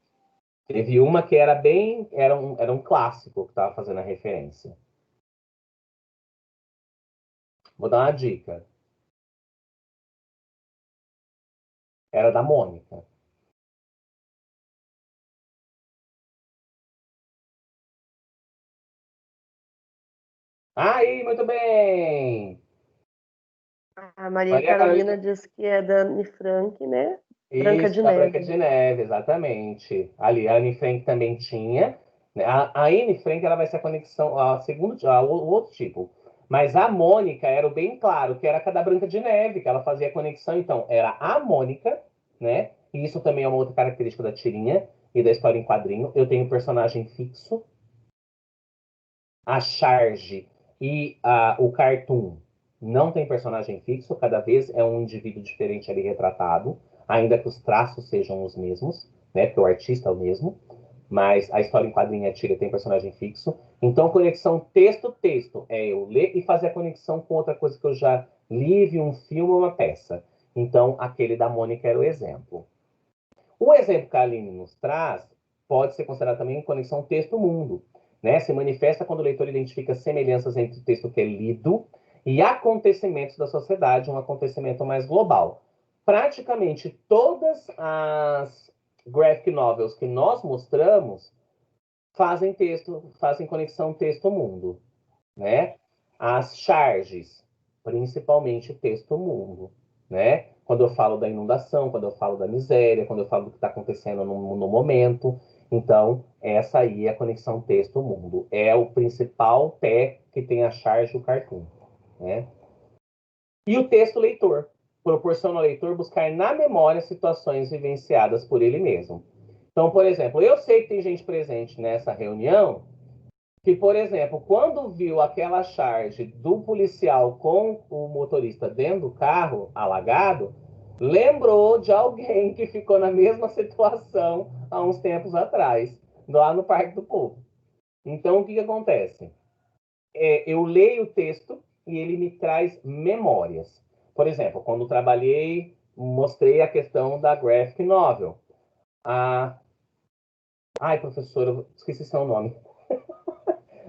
Teve uma que era bem... Era um clássico que estava fazendo a referência. Vou dar uma dica. Era da Mônica. Aí, muito bem! A Maria Maria Carolina Carolina. diz que é da Anne Frank, né? Branca Isso, de da Branca Neve. de Neve, exatamente. Ali, a Anne Frank também tinha. Né? A Anne Frank ela vai ser a conexão, o outro tipo. Mas a Mônica era o bem claro, que era a da Branca de Neve, que ela fazia a conexão. Então, era a Mônica, né? E isso também é uma outra característica da tirinha e da história em quadrinho. Eu tenho um personagem fixo, a Charge e o Cartoon não tem personagem fixo, cada vez é um indivíduo diferente ali retratado, ainda que os traços sejam os mesmos, né? Porque o artista é o mesmo, mas a história em quadrinho e a tira tem personagem fixo. Então, conexão texto-texto é eu ler e fazer a conexão com outra coisa que eu já li, vi um filme ou uma peça. Então, aquele da Mônica era o exemplo. O exemplo que a Aline nos traz pode ser considerado também conexão texto-mundo. Né? Se manifesta quando o leitor identifica semelhanças entre o texto que é lido e acontecimentos da sociedade, um acontecimento mais global. Praticamente todas as graphic novels que nós mostramos fazem conexão texto-mundo. Né? As charges, principalmente texto-mundo. Né? Quando eu falo da inundação, quando eu falo da miséria, quando eu falo do que está acontecendo no momento. Então, essa aí é a conexão texto-mundo. É o principal pé que tem a charge e o cartoon. Né? E o texto-leitor. Proporciona ao leitor buscar na memória situações vivenciadas por ele mesmo. Então, por exemplo, eu sei que tem gente presente nessa reunião que, por exemplo, quando viu aquela charge do policial com o motorista dentro do carro, alagado, lembrou de alguém que ficou na mesma situação há uns tempos atrás, lá no Parque do Povo. Então, o que acontece? Eu leio o texto e ele me traz memórias. Por exemplo, quando trabalhei, mostrei a questão da graphic novel. Ai, professora, eu esqueci seu nome.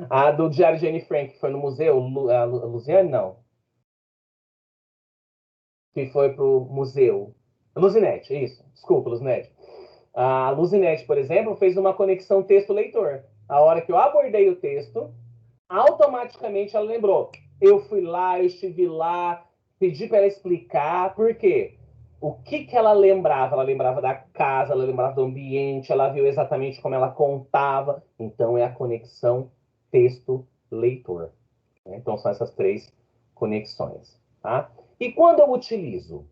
A do Diário de Anne Frank, que foi no museu, Luziane, não. Que foi pro museu. Luzinete, isso. Desculpa, Luzinete. A Luzinete, por exemplo, fez uma conexão texto-leitor. A hora que eu abordei o texto, automaticamente ela lembrou. Eu fui lá, eu estive lá, pedi para ela explicar. Por quê? O que ela lembrava? Ela lembrava da casa, ela lembrava do ambiente, ela viu exatamente como ela contava. Então, é a conexão texto-leitor. Então, são essas 3 conexões. Tá? E quando eu utilizo?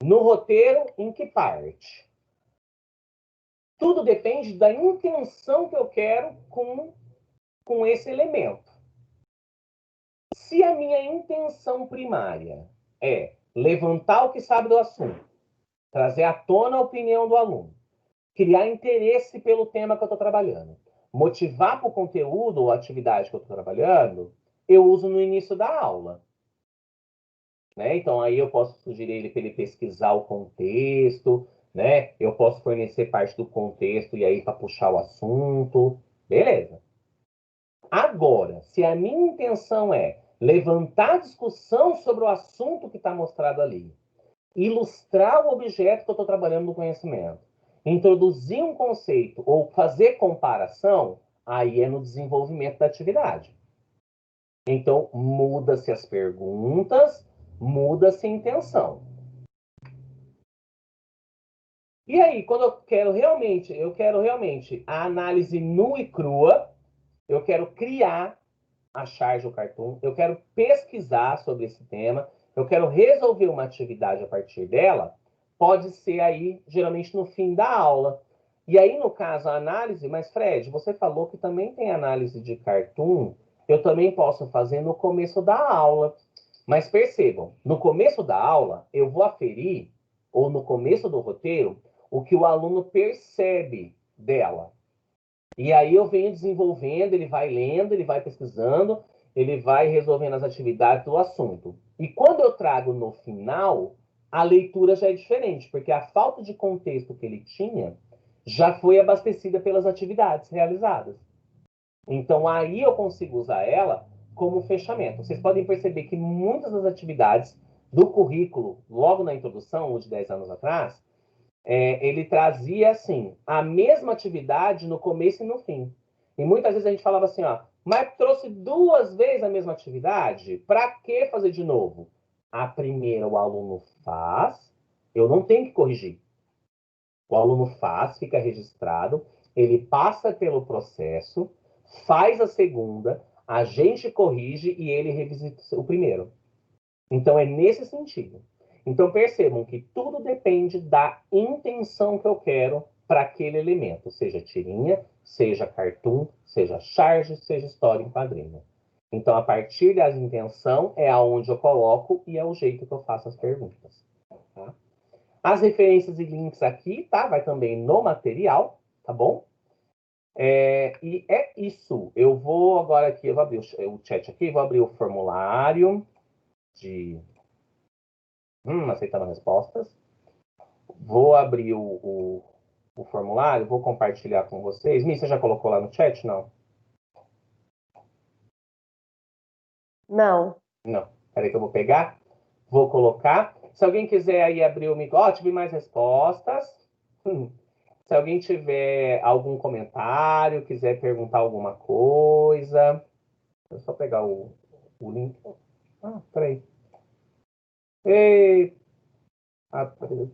No roteiro, em que parte? Tudo depende da intenção que eu quero com esse elemento. Se a minha intenção primária é levantar o que sabe do assunto, trazer à tona a opinião do aluno, criar interesse pelo tema que eu estou trabalhando, motivar para o conteúdo ou atividade que eu estou trabalhando, eu uso no início da aula. Né? Então, aí eu posso sugerir ele para ele pesquisar o contexto, né? Eu posso fornecer parte do contexto e aí para puxar o assunto. Beleza. Agora, se a minha intenção é levantar discussão sobre o assunto que está mostrado ali, ilustrar o objeto que eu estou trabalhando no conhecimento, introduzir um conceito ou fazer comparação, aí é no desenvolvimento da atividade. Então, muda-se as perguntas, muda-se a intenção. E aí, quando eu quero realmente a análise nua e crua, eu quero criar a charge do cartoon, eu quero pesquisar sobre esse tema, eu quero resolver uma atividade a partir dela, pode ser aí, geralmente, no fim da aula. E aí, no caso, a análise, mas Fred, você falou que também tem análise de cartoon, eu também posso fazer no começo da aula. Mas percebam, no começo da aula, eu vou aferir, ou no começo do roteiro, o que o aluno percebe dela. E aí eu venho desenvolvendo, ele vai lendo, ele vai pesquisando, ele vai resolvendo as atividades do assunto. E quando eu trago no final, a leitura já é diferente, porque a falta de contexto que ele tinha já foi abastecida pelas atividades realizadas. Então aí eu consigo usar ela como fechamento. Vocês podem perceber que muitas das atividades do currículo, logo na introdução, ou de 10 anos atrás, ele trazia, assim, a mesma atividade no começo e no fim. E muitas vezes a gente falava assim, ó, mas trouxe 2 vezes a mesma atividade? Para que fazer de novo? A primeira o aluno faz, eu não tenho que corrigir. O aluno faz, fica registrado, ele passa pelo processo, faz a segunda, a gente corrige e ele revisita o primeiro. Então, é nesse sentido. Então, percebam que tudo depende da intenção que eu quero para aquele elemento, seja tirinha, seja cartoon, seja charge, seja história em quadrinho. Então, a partir da intenção, é aonde eu coloco e é o jeito que eu faço as perguntas. Tá? As referências e links aqui, tá? Vai também no material, tá bom? E é isso. Eu vou agora aqui, eu vou abrir o chat aqui, vou abrir o formulário de aceitando respostas. Vou abrir o formulário, vou compartilhar com vocês. Mi, você já colocou lá no chat? Não? Não. Não. Peraí que eu vou pegar. Vou colocar. Se alguém quiser aí abrir o microfone, tive mais respostas. Se alguém tiver algum comentário, quiser perguntar alguma coisa. Deixa eu só pegar o link. Peraí. Ei. Peraí.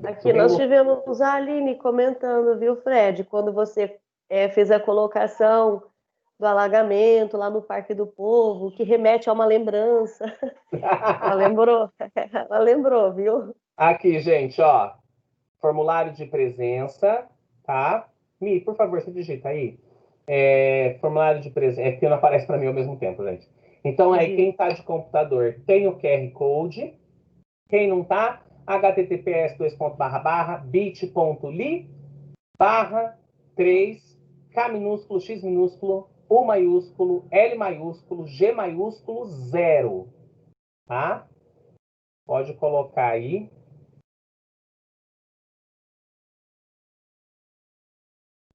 Aqui nós tivemos a Aline comentando, viu, Fred? Quando você fez a colocação do alagamento lá no Parque do Povo, que remete a uma lembrança. Ela lembrou, ela lembrou, viu? Aqui, gente, ó. Formulário de presença, tá? Mi, por favor, você digita aí. Formulário de presença. É que não aparece para mim ao mesmo tempo, gente. Então, aí, quem tá de computador tem o QR Code. Quem não tá, https://bit.ly/3 K minúsculo, X minúsculo, U maiúsculo, L maiúsculo, G maiúsculo, 0. Tá? Pode colocar aí.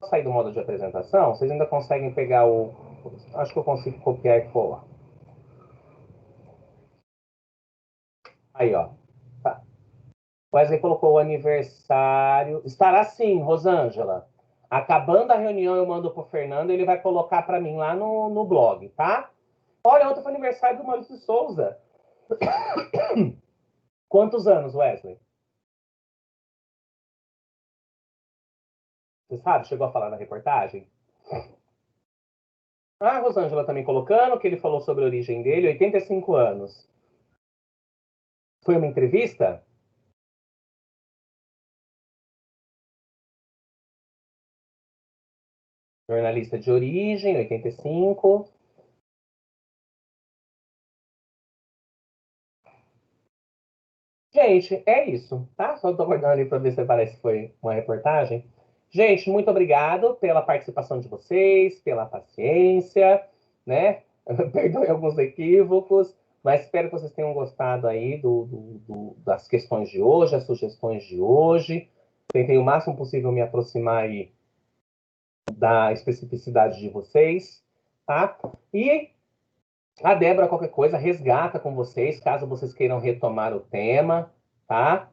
Sair do modo de apresentação, vocês ainda conseguem pegar o... Acho que eu consigo copiar e colar. Aí, ó. Tá. Wesley colocou o aniversário. Estará sim, Rosângela. Acabando a reunião, eu mando pro Fernando, ele vai colocar para mim lá no blog, tá? Olha, ontem foi aniversário do Maurício de Souza. Quantos anos, Wesley? Você sabe? Chegou a falar na reportagem? A Rosângela também colocando que ele falou sobre a origem dele, 85 anos. Foi uma entrevista? Jornalista de origem, 85. Gente, é isso, tá? Só tô aguardando ali para ver se parece que foi uma reportagem. Gente, muito obrigado pela participação de vocês, pela paciência, né? Perdoe alguns equívocos, mas espero que vocês tenham gostado aí das questões de hoje, as sugestões de hoje. Tentei o máximo possível me aproximar aí da especificidade de vocês, tá? E a Débora, qualquer coisa, resgata com vocês, caso vocês queiram retomar o tema, tá?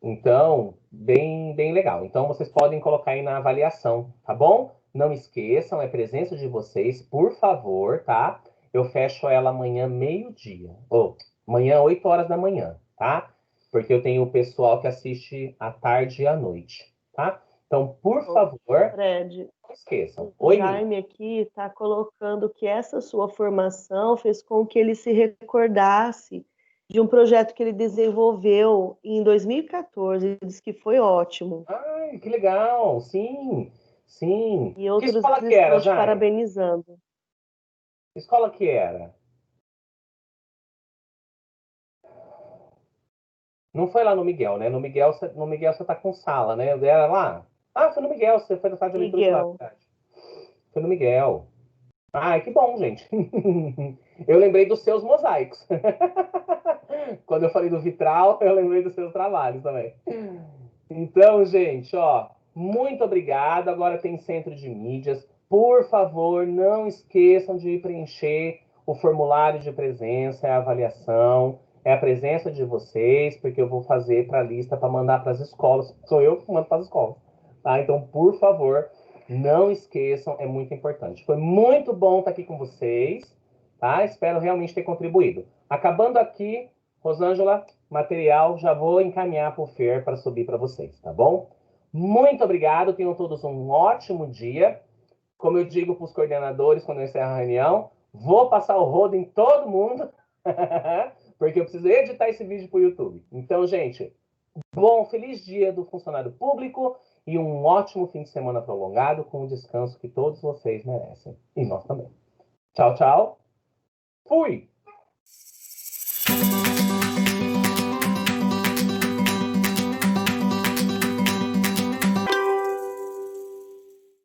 Então, bem legal. Então, vocês podem colocar aí na avaliação, tá bom? Não esqueçam, é presença de vocês, por favor, tá? Eu fecho ela amanhã, meio-dia. Ou, amanhã, 8 horas da manhã, tá? Porque eu tenho o pessoal que assiste à tarde e à noite, tá? Então, por favor, Fred, não esqueçam. o Oi, Jaime aqui está colocando que essa sua formação fez com que ele se recordasse de um projeto que ele desenvolveu em 2014. Ele disse que foi ótimo. Ai, que legal. Sim, sim. E Que outros escola que era, estão te Jaime? parabenizando. Que escola que era? Não foi lá no Miguel, né? No Miguel você tá com sala, né? Era lá? Ah, foi no Miguel, você foi na sala de leitura de lá, Miguel. verdade. Foi no Miguel. Ai, que bom, gente. Eu lembrei dos seus mosaicos. Quando eu falei do vitral, eu lembrei dos seus trabalhos também. Então, gente, ó, muito obrigado. Agora tem centro de mídias. Por favor, não esqueçam de preencher o formulário de presença, a avaliação, é a presença de vocês, porque eu vou fazer para a lista para mandar para as escolas. Sou eu que mando para as escolas. Tá? Então, por favor, não esqueçam, é muito importante. Foi muito bom estar aqui com vocês, tá? Espero realmente ter contribuído. Acabando aqui, Rosângela, material já vou encaminhar para o Fer para subir para vocês, tá bom? Muito obrigado, tenham todos um ótimo dia. Como eu digo para os coordenadores quando eu encerro a reunião, vou passar o rodo em todo mundo, porque eu preciso editar esse vídeo para o YouTube. Então, gente, bom, feliz dia do funcionário público e um ótimo fim de semana prolongado com o descanso que todos vocês merecem. E nós também. Tchau, tchau. Fui!